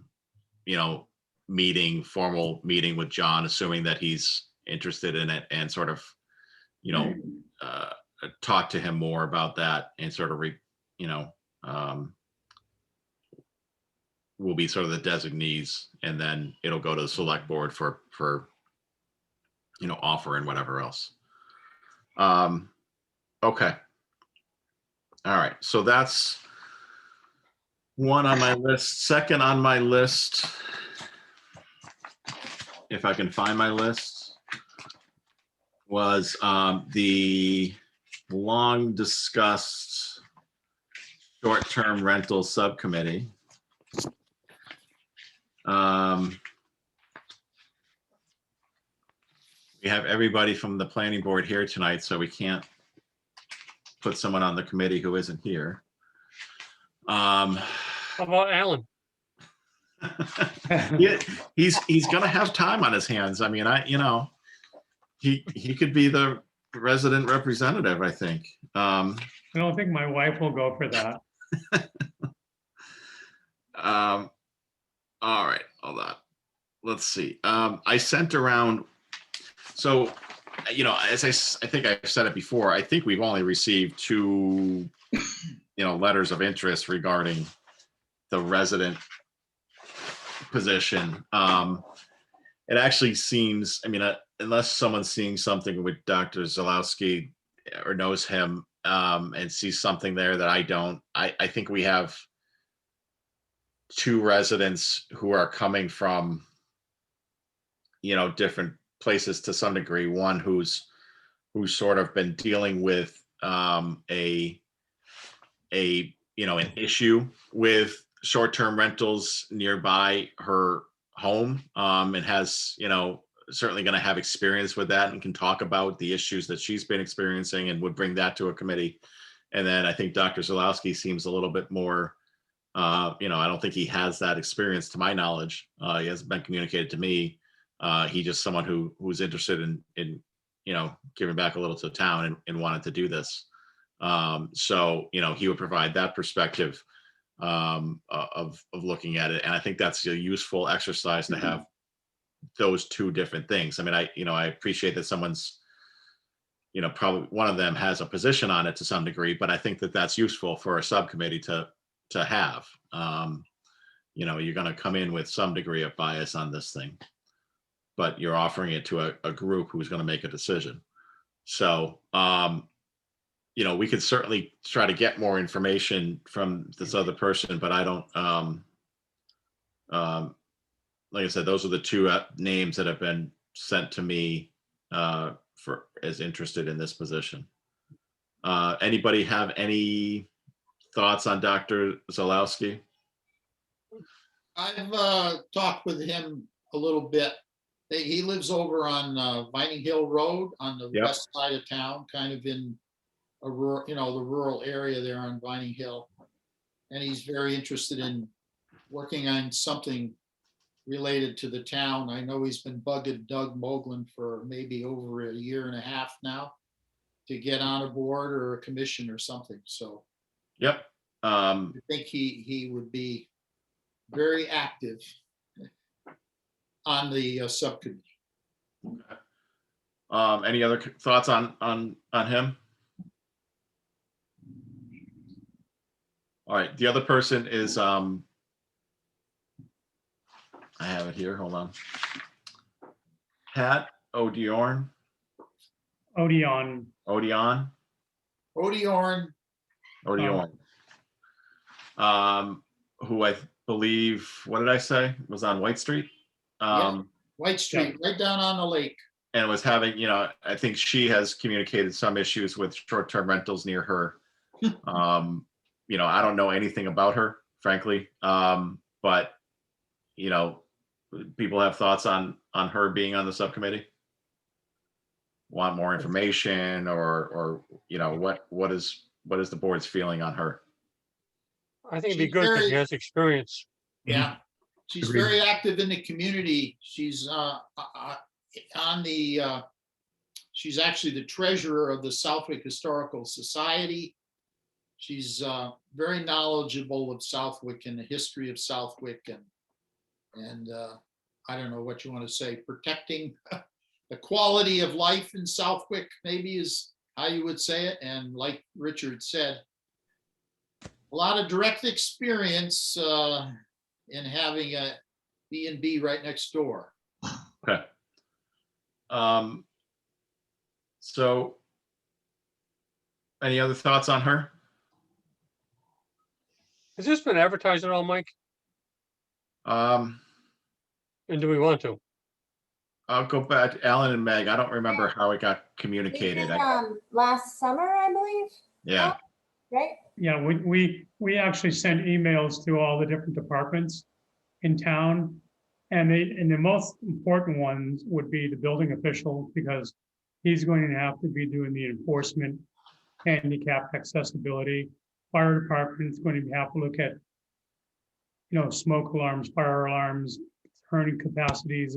formal meeting with John, assuming that he's interested in it, and sort of, talk to him more about that, and sort of will be sort of the designees, and then it'll go to the select board for offer and whatever else. Okay. All right, so that's one on my list. Second on my list, if I can find my list, was the long discussed short-term rental subcommittee. We have everybody from the planning board here tonight, so we can't put someone on the committee who isn't here. How about Alan? He's gonna have time on his hands. I mean, he could be the resident representative, I think. I don't think my wife will go for that. All right, hold on. Let's see. I sent around, so, as I think I've said it before, I think we've only received 2, letters of interest regarding the resident position. It actually seems, unless someone's seeing something with Dr. Zalowski or knows him, and sees something there that I don't, I think we have 2 residents who are coming from, different places to some degree. One who's sort of been dealing with an issue with short-term rentals nearby her home, and has, certainly going to have experience with that and can talk about the issues that she's been experiencing and would bring that to a committee. And then I think Dr. Zalowski seems a little bit more, I don't think he has that experience to my knowledge. He hasn't been communicated to me. He's just someone who's interested in giving back a little to the town and wanted to do this. So, he would provide that perspective of looking at it. And I think that's a useful exercise to have those 2 different things. I appreciate that someone's, probably one of them has a position on it to some degree, but I think that that's useful for a subcommittee to have. You're going to come in with some degree of bias on this thing, but you're offering it to a group who's going to make a decision. So, we could certainly try to get more information from this other person, but I don't, like I said, those are the 2 names that have been sent to me for as interested in this position. Anybody have any thoughts on Dr. Zalowski? I've talked with him a little bit. He lives over on Vining Hill Road on the Yep. west side of town, kind of in a rural, the rural area there on Vining Hill. And he's very interested in working on something related to the town. I know he's been bugging Doug Moglen for maybe over 1.5 years now to get on a board or a commission or something. So Yep. I think he would be very active on the subcommittee. Any other thoughts on him? All right, the other person is, I have it here, hold on. Pat O'Diorn, Odeon, Odiorn, who I believe, what did I say, was on White Street? White Street, right down on the lake. And was having, I think she has communicated some issues with short-term rentals near her. I don't know anything about her, frankly. But, people have thoughts on her being on the subcommittee? Want more information or what is the board's feeling on her? I think it'd be good because he has experience. Yeah, she's Agreed. very active in the community. She's she's actually the treasurer of the Southwick Historical Society. She's very knowledgeable of Southwick and the history of Southwick and I don't know what you want to say, protecting the quality of life in Southwick, maybe is how you would say it. And like Richard said, a lot of direct experience and having a B&B right next door. Okay. So any other thoughts on her? Has this been advertised at all, Mike? Um, And do we want to? I'll go back, Alan and Meg. I don't remember how it got We communicated. did, last summer, I believe, Yeah, right? Yeah, we actually sent emails to all the different departments in town. And the most important ones would be the building official, because he's going to have to be doing the enforcement, handicap accessibility. Fire department's going to have to look at, smoke alarms, fire alarms, turning capacities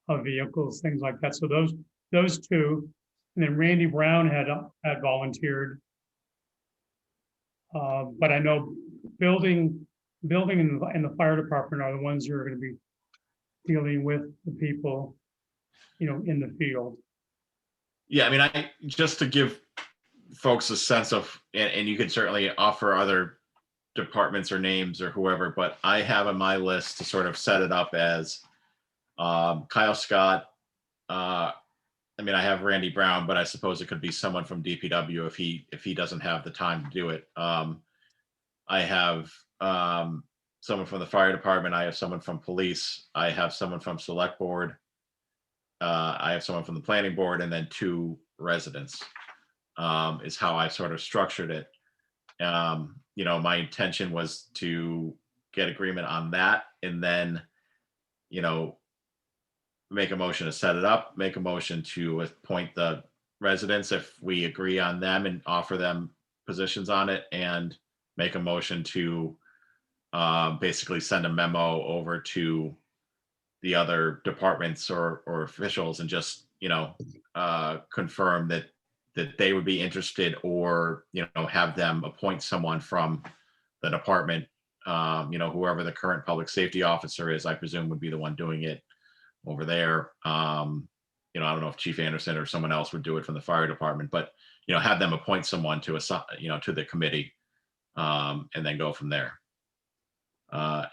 of vehicles, things like that. So those two, and then Randy Brown had volunteered. But I know building and the fire department are the ones who are going to be dealing with the people, in the field. yeah. I mean, just to give folks a sense of, and you could certainly offer other departments or names or whoever, but I have on my list to sort of set it up as Kyle Scott. I mean, I have Randy Brown, but I suppose it could be someone from DPW if he doesn't have the time to do it. I have someone from the fire department. I have someone from police. I have someone from select board. I have someone from the planning board, and then 2 residents is how I sort of structured it. My intention was to get agreement on that, and then, make a motion to set it up, make a motion to appoint the residents if we agree on them and offer them positions on it, and make a motion to basically send a memo over to the other departments or officials and just, confirm that they would be interested, or, have them appoint someone from the department. Whoever the current public safety officer is, I presume would be the one doing it over there. I don't know if Chief Anderson or someone else would do it from the fire department, but, have them appoint someone to to the committee, and then go from there.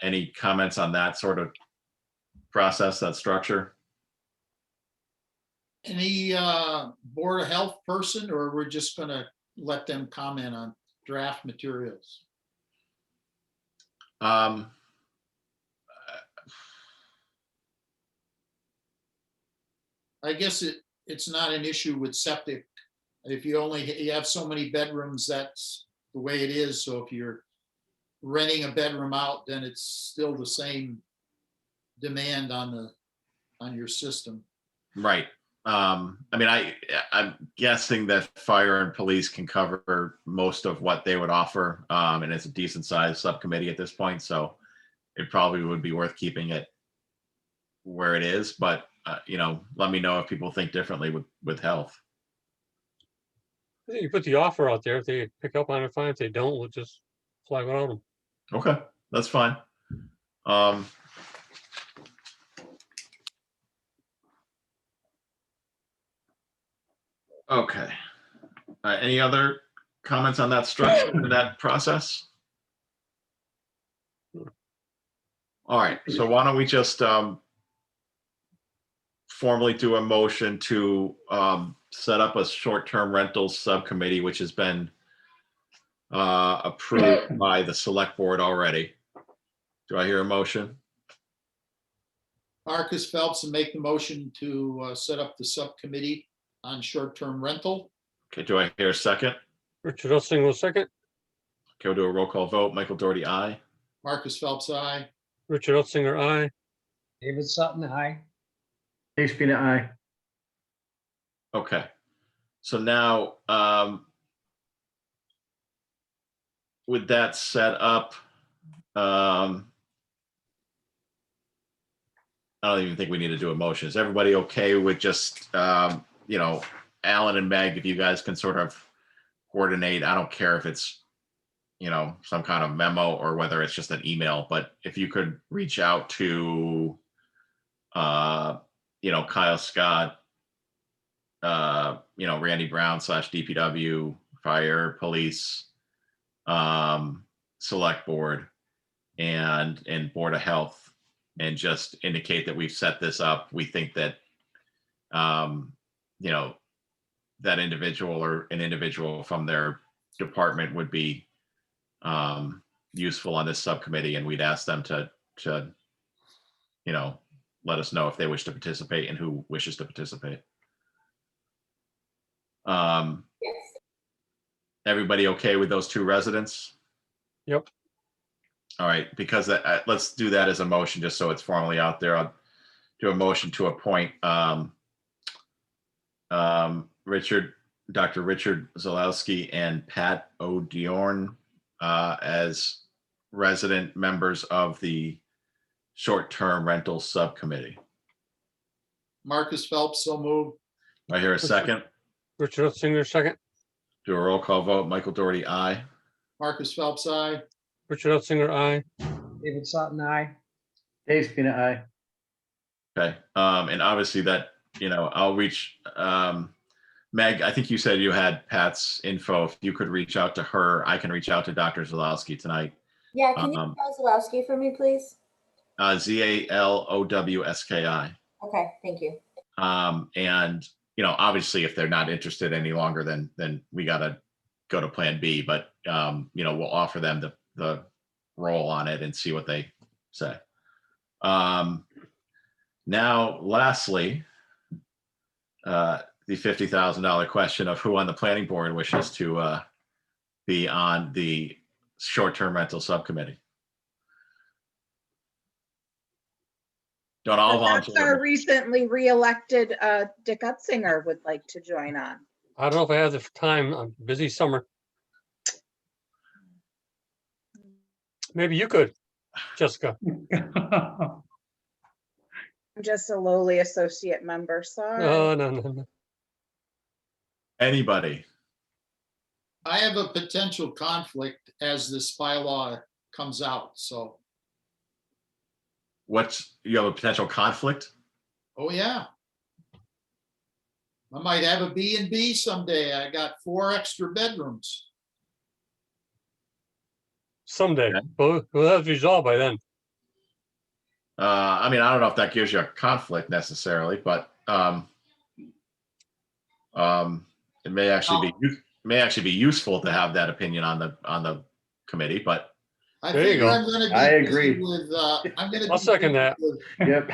Any comments on that sort of process, that structure? Any Board of Health person, or we're just gonna let them comment on draft materials? I guess it's not an issue with septic. If you have so many bedrooms, that's the way it is. So if you're renting a bedroom out, then it's still the same demand on your system. Right. I mean, I'm guessing that fire and police can cover most of what they would offer. And it's a decent sized subcommittee at this point. So it probably would be worth keeping it where it is, but let me know if people think differently with health. I think you put the offer out there. If they pick up on it, fine. If they don't, we'll just fly without them. Okay, that's fine. Okay. Any other comments on that structure and that process? All right, so why don't we just formally do a motion to set up a short-term rentals subcommittee, which has been approved by the select board already. Do I hear a motion? Marcus Phelps will make the motion to set up the subcommittee on short-term rental. Okay, do I hear a second? Richard Ottinger will second. Okay, we'll do a roll call vote. Michael Doherty, aye. Marcus Phelps, aye. Richard Ottinger, aye. David Sutton, aye. Dave Spina, aye. Okay, so now with that set up, I don't even think we need to do a motion. Is everybody okay with just, Alan and Meg, if you guys can sort of coordinate? I don't care if it's, some kind of memo or whether it's just an email, but if you could reach out to, Kyle Scott, Randy Brown / DPW, fire, police, select board, and Board of Health, and just indicate that we've set this up. We think that, you know, that individual or an individual from their department would be useful on this subcommittee, and we'd ask them to, you know, let us know if they wish to participate and who wishes to participate. Yes. Everybody okay with those two residents? Yep. All right, because let's do that as a motion, just so it's formally out there. I'll do a motion to appoint Dr. Richard Zalewski and Pat O'Diorn as resident members of the short-term rental subcommittee. Marcus Phelps, so moved. I hear a second. Richard Singer, second. Do a roll call vote. Michael Doherty, aye. Marcus Phelps, aye. Richard Singer, aye. David Sutton, aye. Dave Spina, aye. Okay, and obviously that, you know, I'll reach, Meg, I think you said you had Pat's info. If you could reach out to her, I can reach out to Dr. Zalewski tonight. Yeah, can you spell Zalewski for me, please? Zalowski. Okay, thank you. And, you know, obviously if they're not interested any longer, then we gotta go to Plan B, but, you know, we'll offer them the role on it and see what they say. Now, lastly, the $50,000 question of who on the planning board wishes to be on the short-term rental subcommittee. Don't all Perhaps our volunteer. recently reelected Dick Utzinger would like to join on. I don't know if I have the time. I'm busy summer. Maybe you could, Jessica. I'm just a lowly associate member, sorry. No. Anybody? I have a potential conflict as this bylaw comes out, so, You have a potential conflict? oh yeah. I might have a B&B someday. I got 4 extra bedrooms. Someday. Okay. We'll have it resolved by then. I mean, I don't know if that gives you a conflict necessarily, but it may actually be useful to have that opinion on the committee, but I There you figure go. I'm gonna be I busy agree. with, I'm gonna. I'll be second busy that. with Yep.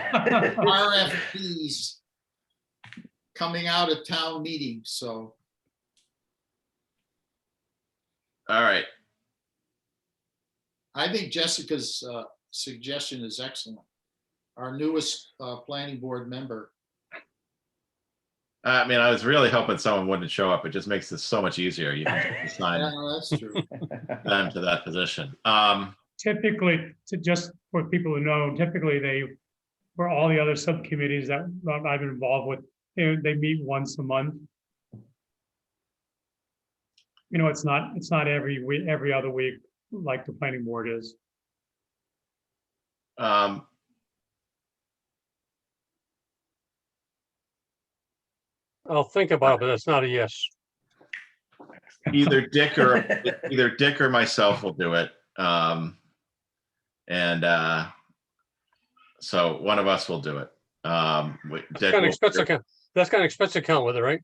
RFPs coming out of town meetings, so. all right. I think Jessica's suggestion is excellent. Our newest planning board member. I mean, I was really hoping someone wouldn't show up. It just makes this so much easier. You can just Yeah, assign no, that's true. them to that position. Typically, just for people to know, typically for all the other subcommittees that I've been involved with, they meet once a month. You know, it's not every week, every other week like the planning board is. I'll think about it, but that's not a yes. Either Dick or myself will do it. So one of us will do it. Dick That's kind of will- expensive account. That's kind of expensive account with it, right?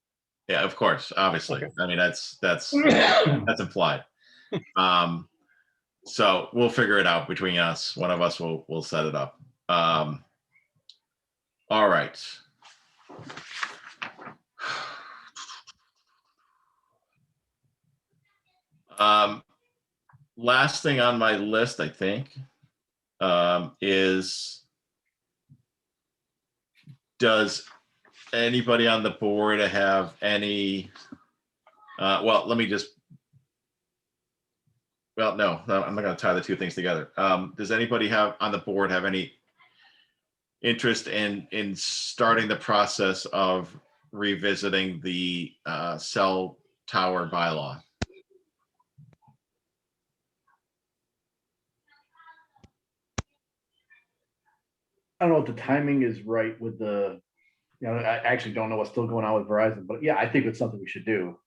Yeah, of course, obviously. Okay. I mean, that's implied. So we'll figure it out between us. One of us will set it up. All right. Last thing on my list, I think, is, does anybody on the board have any, well, let me just, well, no, I'm not going to tie the two things together. Does anybody on the board have any interest in starting the process of revisiting the cell tower bylaw? I don't know if the timing is right with I actually don't know what's still going on with Verizon, but yeah, I think it's something we should do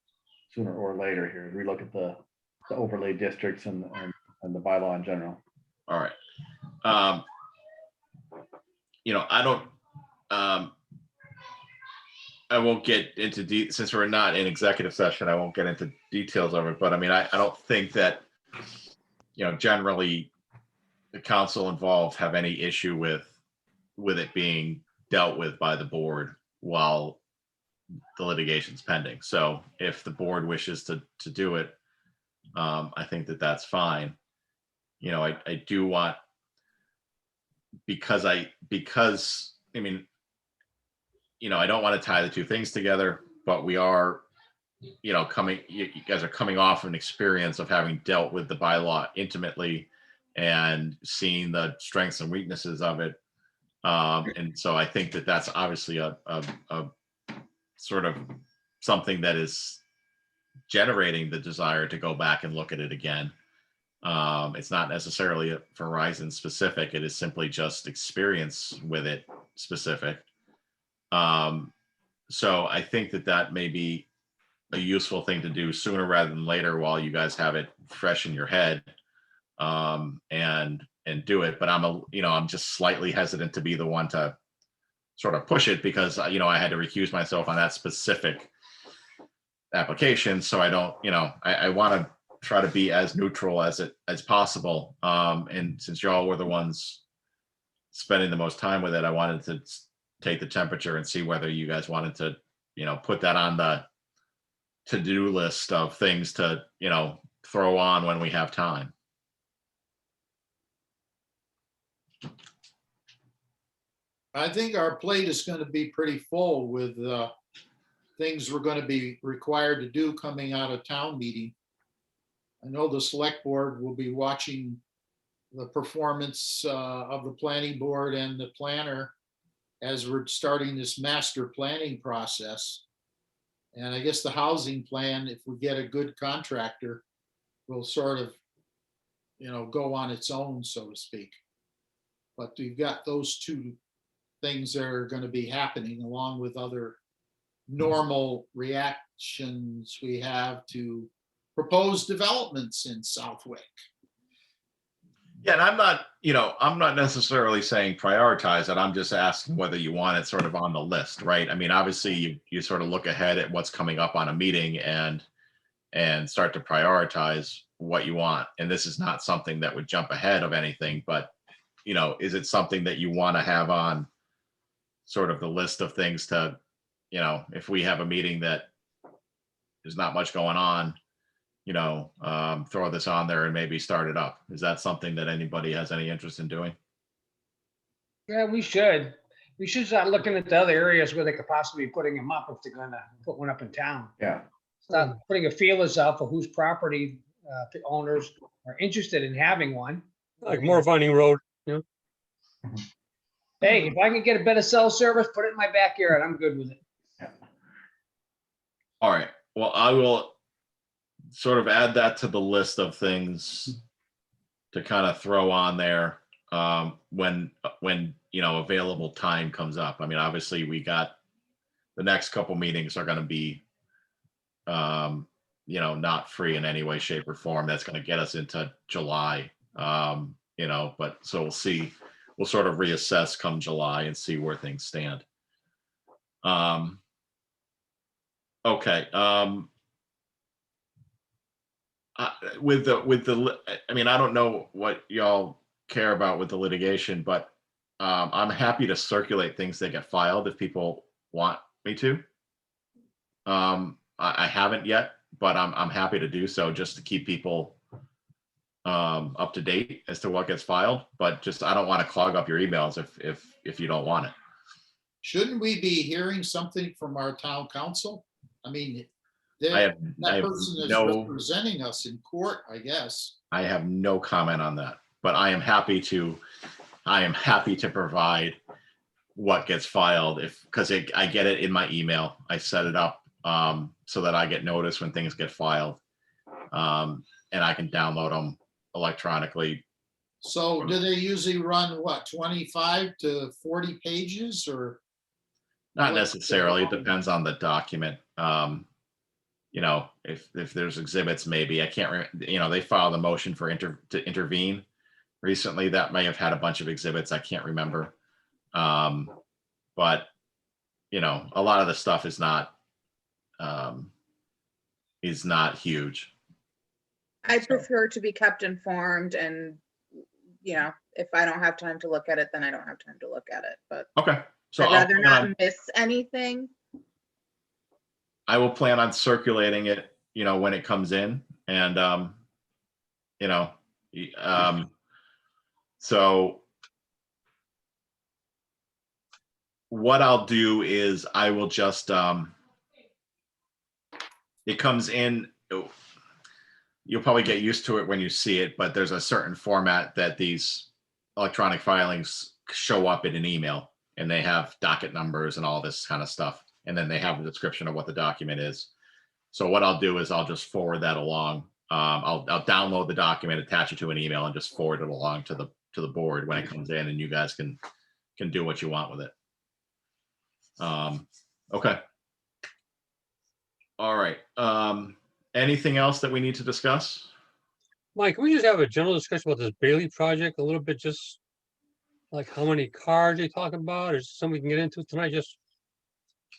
sooner or later here. Relook at the overlay districts and the bylaw in general. All right. I don't, I won't get into since we're not in executive session, I won't get into details of it, but I mean, I don't think that, generally the council involved have any issue with it being dealt with by the board while the litigation's pending. So if the board wishes to do it, I think that that's fine. I do want, because I mean, I don't want to tie the two things together, but we are, you guys are coming off an experience of having dealt with the bylaw intimately and seeing the strengths and weaknesses of it. And so I think that that's obviously a sort of something that is generating the desire to go back and look at it again. It's not necessarily Verizon specific. It is simply just experience with it specific. So I think that may be a useful thing to do sooner rather than later while you guys have it fresh in your head, and do it. But I'm just slightly hesitant to be the one to sort of push it because, I had to recuse myself on that specific application. So I don't, I want to try to be as neutral as possible. And since y'all were the ones spending the most time with it, I wanted to take the temperature and see whether you guys wanted to, put that on the to-do list of things to, throw on when we have time. I think our plate is going to be pretty full with things we're going to be required to do coming out of town meeting. I know the select board will be watching the performance of the planning board and the planner as we're starting this master planning process. And I guess the housing plan, if we get a good contractor, will sort of, go on its own, so to speak. But we've got those two things that are going to be happening along with other normal reactions we have to proposed developments in Southwick. Yeah, and I'm not necessarily saying prioritize it. I'm just asking whether you want it sort of on the list, right? I mean, obviously you sort of look ahead at what's coming up on a meeting and start to prioritize what you want. And this is not something that would jump ahead of anything, but is it something that you want to have on sort of the list of things to, if we have a meeting that there's not much going on, throw this on there and maybe start it up. Is that something that anybody has any interest in doing? Yeah, we should. We should start looking at the other areas where they could possibly be putting them up if they're gonna put one up in town. Yeah. Start putting a feelers out for whose property owners are interested in having one. Like Moore Vining Road. Hey, if I can get a better cell service, put it in my backyard, I'm good with it. All right. Well, I will sort of add that to the list of things to kind of throw on there when available time comes up. I mean, obviously we got the next couple meetings are going to be not free in any way, shape, or form. That's going to get us into July. But so we'll see. We'll sort of reassess come July and see where things stand. Okay. With the, I mean, I don't know what y'all care about with the litigation, but I'm happy to circulate things that get filed if people want me to. I haven't yet, but I'm happy to do so just to keep people up to date as to what gets filed. But just I don't want to clog up your emails if you don't want it. Shouldn't we be hearing something from our town council? I mean, I have that person is no- representing us in court, I guess. I have no comment on that, but I am happy to provide what gets filed because I get it in my email. I set it up so that I get notice when things get filed, and I can download them electronically. So do they usually run what, 25 to 40 pages or? Not necessarily. It depends on the document. If there's exhibits, maybe I can't. They file the motion to intervene. recently that may have had a bunch of exhibits. I can't remember. But, you know, a lot of the stuff is not huge. I So- prefer to be kept informed and, you know, if I don't have time to look at it, then I don't have time to look at it, but Okay, so I'd rather I not miss anything. will plan on circulating it, you know, when it comes in and, you know, so what I'll do is I will just, it comes in, you'll probably get used to it when you see it, but there's a certain format that these electronic filings show up in an email, and they have docket numbers and all this kind of stuff. And then they have a description of what the document is. So what I'll do is I'll just forward that along. I'll download the document, attach it to an email, and just forward it along to the board when it comes in, and you guys can do what you want with it. Okay. All right. Anything else that we need to discuss? Mike, can we just have a general discussion about this Bailey project a little bit, just like how many cars they talking about? Is something we can get into tonight, just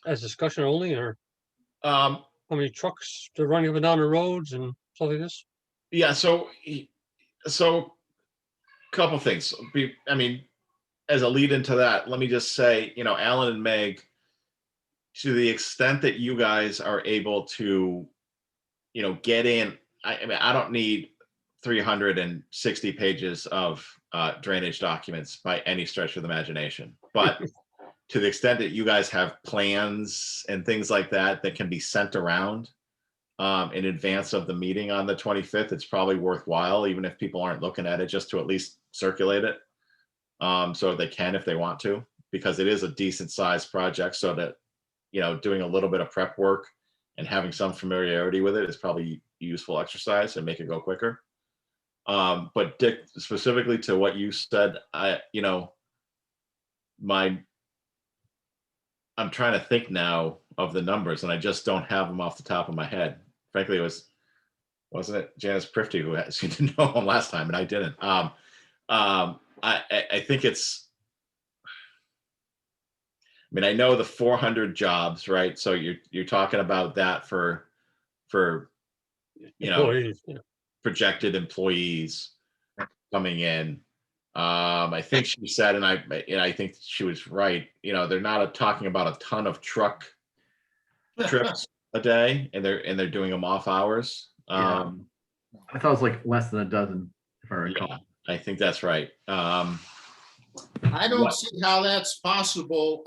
as discussion only, or Um, how many trucks they're running up and down the roads and stuff like this? yeah, so couple things. I mean, as a lead into that, let me just say, you know, Alan and Meg, to the extent that you guys are able to, you know, get in, I mean, I don't need 360 pages of drainage documents by any stretch of the imagination, but to the extent that you guys have plans and things like that that can be sent around in advance of the meeting on the 25th, it's probably worthwhile, even if people aren't looking at it, just to at least circulate it, so they can if they want to, because it is a decent sized project, so that, you know, doing a little bit of prep work and having some familiarity with it is probably useful exercise and make it go quicker. But Dick, specifically to what you said, you know, I'm trying to think now of the numbers, and I just don't have them off the top of my head. Frankly, wasn't it Janice Prifty who seemed to know them last time, and I didn't. I think it's, I mean, I know the 400 jobs, right? So you're talking about that for you know, Employees, yeah. projected employees coming in. I think she said, and I think she was right, you know, they're not talking about a ton of truck trips a day, and they're doing them off hours. Yeah. I thought it was like less than a dozen, if I recall. Yeah, I think that's right. I don't see how that's possible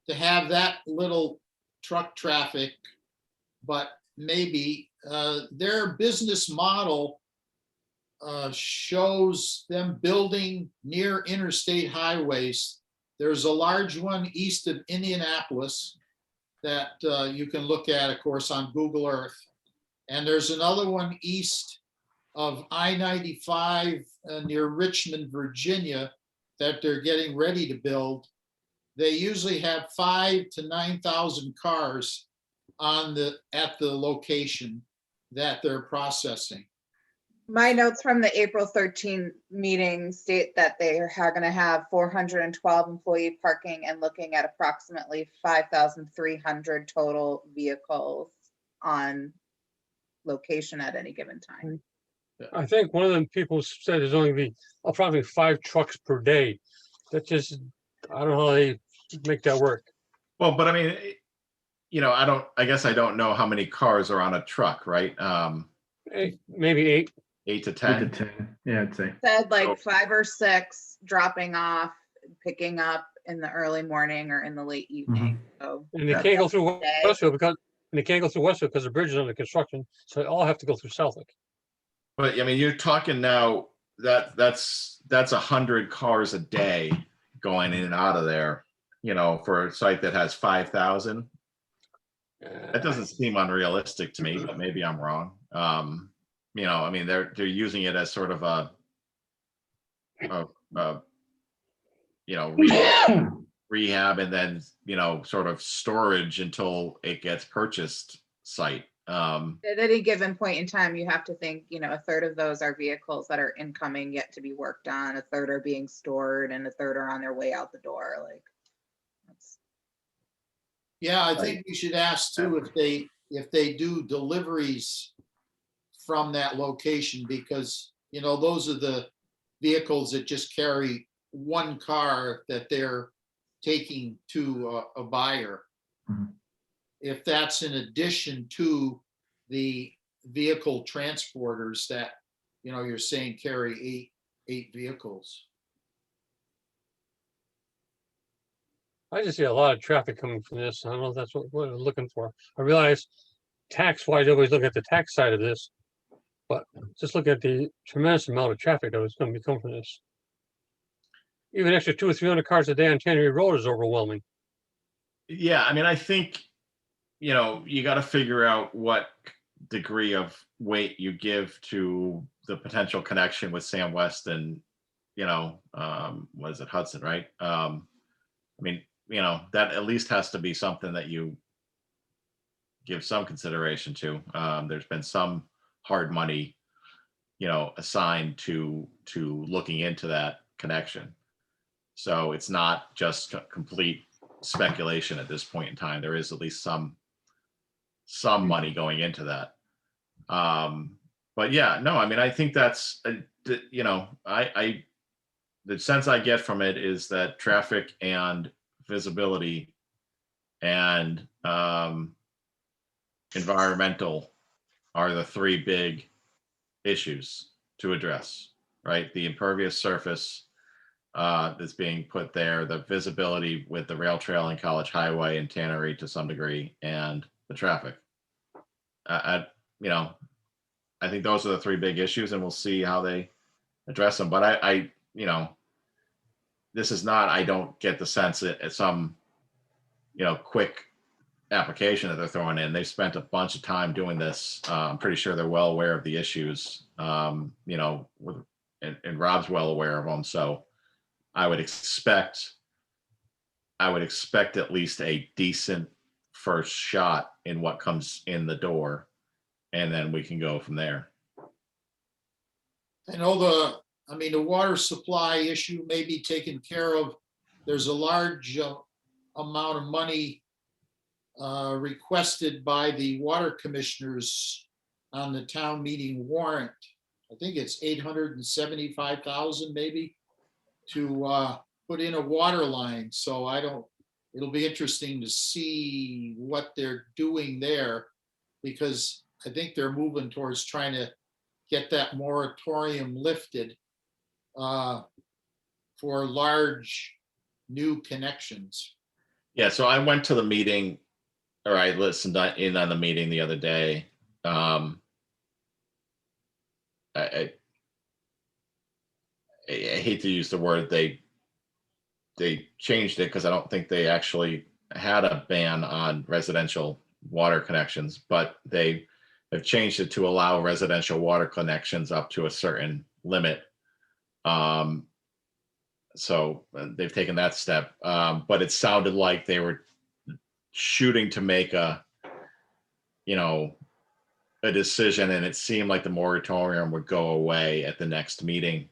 to have that little truck traffic, but maybe their business model shows them building near interstate highways. There's a large one east of Indianapolis that you can look at, of course, on Google Earth. And there's another one east of I-95 near Richmond, Virginia, that they're getting ready to build. They usually have 5,000 to 9,000 cars at the location that they're processing. My notes from the April 13 meeting state that they are going to have 412 employee parking and looking at approximately 5,300 total vehicles on location at any given time. I think one of them people said there's only be approximately 5 trucks per day. That just, I don't know how they make that work. Well, but I mean, you know, I guess I don't know how many cars are on a truck, right? Maybe 8. 8 to 8 10. to 10, yeah, I'd say. Said like Oh. 5 or 6 dropping off, picking up in the early morning or in the late evening. So And they can't go through Okay. Westfield because the bridge is under construction. So they all have to go through Southwick. But I mean, you're talking now that's 100 cars a day going in and out of there, you know, for a site that has 5,000. That doesn't seem unrealistic to me, but maybe I'm wrong. You know, I mean, they're using it as sort of a you know, rehab and then, you know, sort of storage until it gets purchased site. At any given point in time, you have to think, a third of those are vehicles that are incoming yet to be worked on, a third are being stored, and a third are on their way out the door, like. That's Yeah, I think we should ask too if they do deliveries from that location, because, those are the vehicles that just carry one car that they're taking to a buyer. Mhm. If that's in addition to the vehicle transporters that, you're saying carry eight vehicles. I just see a lot of traffic coming from this. I don't know if that's what we're looking for. I realize tax wise, always look at the tax side of this. But just look at the tremendous amount of traffic that was going to be coming from this. Even extra 200 or 300 cars a day on Tannery Road is overwhelming. Yeah, I mean, I think, you got to figure out what degree of weight you give to the potential connection with Sam West and, what is it, Hudson, right? I mean, that at least has to be something that you give some consideration to. There's been some hard money, assigned to looking into that connection. So it's not just complete speculation at this point in time. There is at least some money going into that. But yeah, no, I mean, I think that's, the sense I get from it is that traffic and visibility and environmental are the three big issues to address, right? The impervious surface that's being put there, the visibility with the rail trail and College Highway and Tannery to some degree, and the traffic. I think those are the three big issues, and we'll see how they address them. But this is not, I don't get the sense that it's some, quick application that they're throwing in. They've spent a bunch of time doing this. I'm pretty sure they're well aware of the issues, and Rob's well aware of them. So I would expect at least a decent first shot in what comes in the door, and then we can go from there. I know the water supply issue may be taken care of. There's a large amount of money requested by the water commissioners on the town meeting warrant. I think it's 875,000 maybe to put in a water line. So it'll be interesting to see what they're doing there, because I think they're moving towards trying to get that moratorium lifted for large new connections. Yeah, so I went to the meeting, or I listened in on the meeting the other day. I hate to use the word they changed it, because I don't think they actually had a ban on residential water connections, but they have changed it to allow residential water connections up to a certain limit. So they've taken that step, but it sounded like they were shooting to make a decision, and it seemed like the moratorium would go away at the next meeting.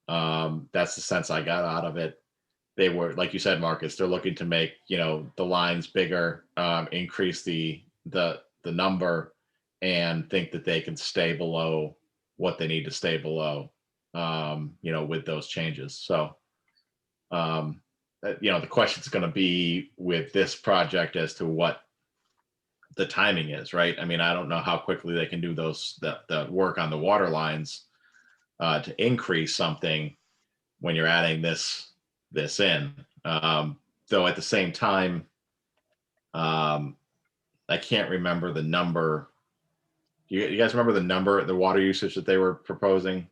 That's the sense I got out of it. They were, like you said, Marcus, they're looking to make, the lines bigger, increase the number, and think that they can stay below what they need to stay below, with those changes. So, the question's going to be with this project as to what the timing is, right? I mean, I don't know how quickly they can do the work on the water lines to increase something when you're adding this in. Though at the same time, I can't remember the number. You guys remember the water usage that they were proposing,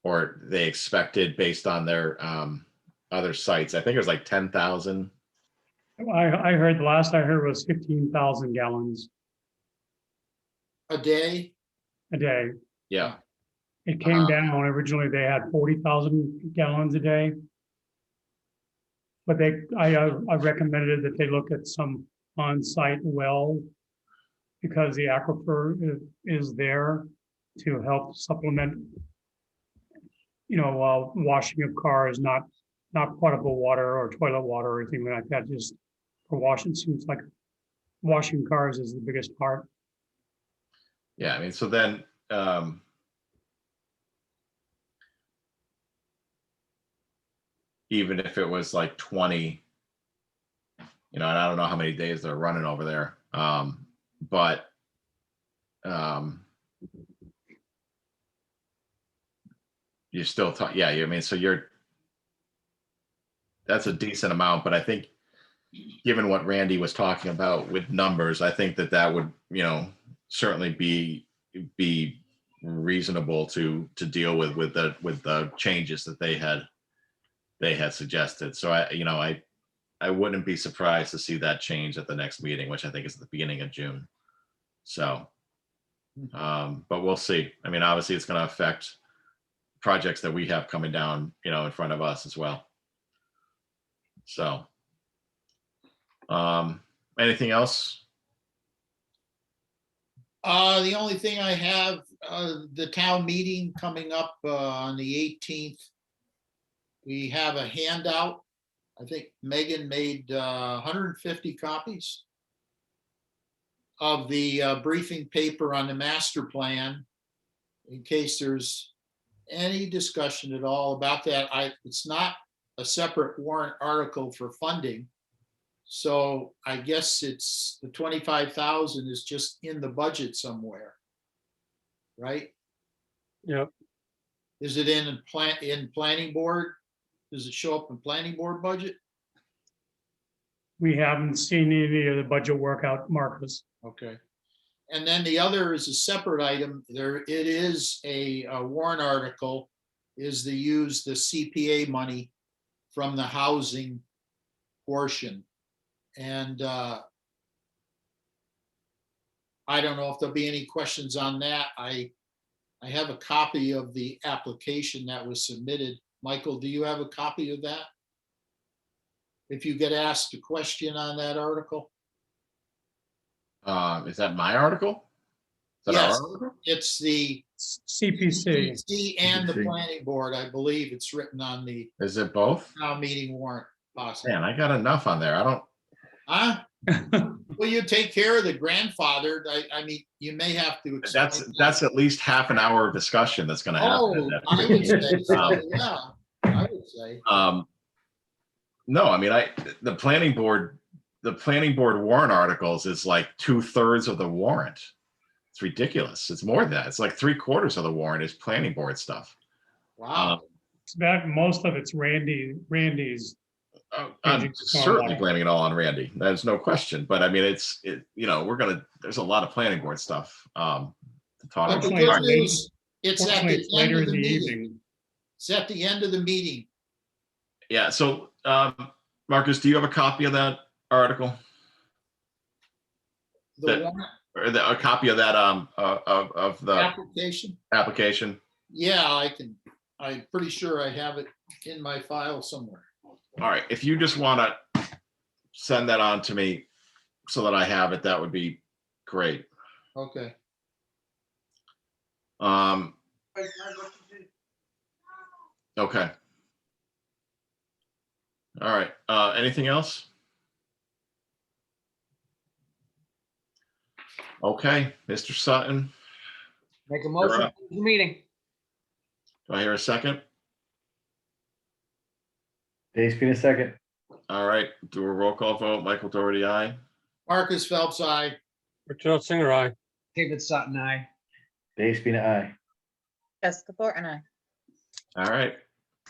or they expected based on their other sites? I think it was like 10,000. I heard, the last I heard was 15,000 gallons A day? a day. Yeah. It came down. Originally, they had 40,000 gallons a day. But I recommended that they look at some on-site well because the aquifer is there to help supplement, washing of cars, not potable water or toilet water or anything like that, just for washing. Seems like washing cars is the biggest part. Yeah, I mean, so then, even if it was like 20, and I don't know how many days they're running over there, but you're still talking, yeah, I mean, so that's a decent amount, but I think given what Randy was talking about with numbers, I think that would, certainly be reasonable to deal with the changes that they had suggested. So I wouldn't be surprised to see that change at the next meeting, which I think is at the beginning of June. So, but we'll see. I mean, obviously it's going to affect projects that we have coming down, in front of us as well. So, anything else? The only thing I have, the town meeting coming up on the 18th. We have a handout. I think Megan made 150 copies of the briefing paper on the master plan, in case there's any discussion at all about that. It's not a separate warrant article for funding. So I guess it's the 25,000 is just in the budget somewhere, right? Yep. Is it in planning board? Does it show up in planning board budget? We haven't seen any of the budget workout, Marcus. Okay. And then the other is a separate item. It is a warrant article, is to use the CPA money from the housing portion. And I don't know if there'll be any questions on that. I have a copy of the application that was submitted. Michael, do you have a copy of that? If you get asked a question on that article? Is that my article? Is that our Yes, article? it's the CPC. CPC and the CPC. planning board. I believe it's written on the Is it both? town meeting warrant possibly. Man, I got enough on there. I don't, Huh? Well, you take care of the grandfather. I mean, you may have to. explain that. that's at least half an hour of discussion that's gonna happen. Oh, I would say, so, yeah, I would say. No, I mean, the planning board warrant articles is like 2/3 of the warrant. It's ridiculous. It's more than that. It's like 3/4 of the warrant is planning board stuff. Wow. It's that most of it's Randy's. I'm Changing certainly stormwater. blaming it all on Randy. There's no question. But I mean, there's a lot of planning board stuff to talk But the Fortunately, about. good news, it's at Fortunately, the it's end later of in the the meeting. evening. It's at the end of the meeting. Yeah. So, Marcus, do you have a copy of that article? The That- warrant Or a copy of that, of the application. application? Yeah, I'm pretty sure I have it in my file somewhere. All right, if you just want to send that on to me so that I have it, that would be great. Okay. Okay. All right, anything else? Okay, Mr. Sutton, Make a motion up. for the meeting. do I hear a second? Dave Spina, second. All right, do a roll call vote. Michael Doherty, aye. Marcus Phelps, aye. Richard Singer, aye. David Sutton, aye. Dave Spina, aye. Jessica Thornton, aye. All right,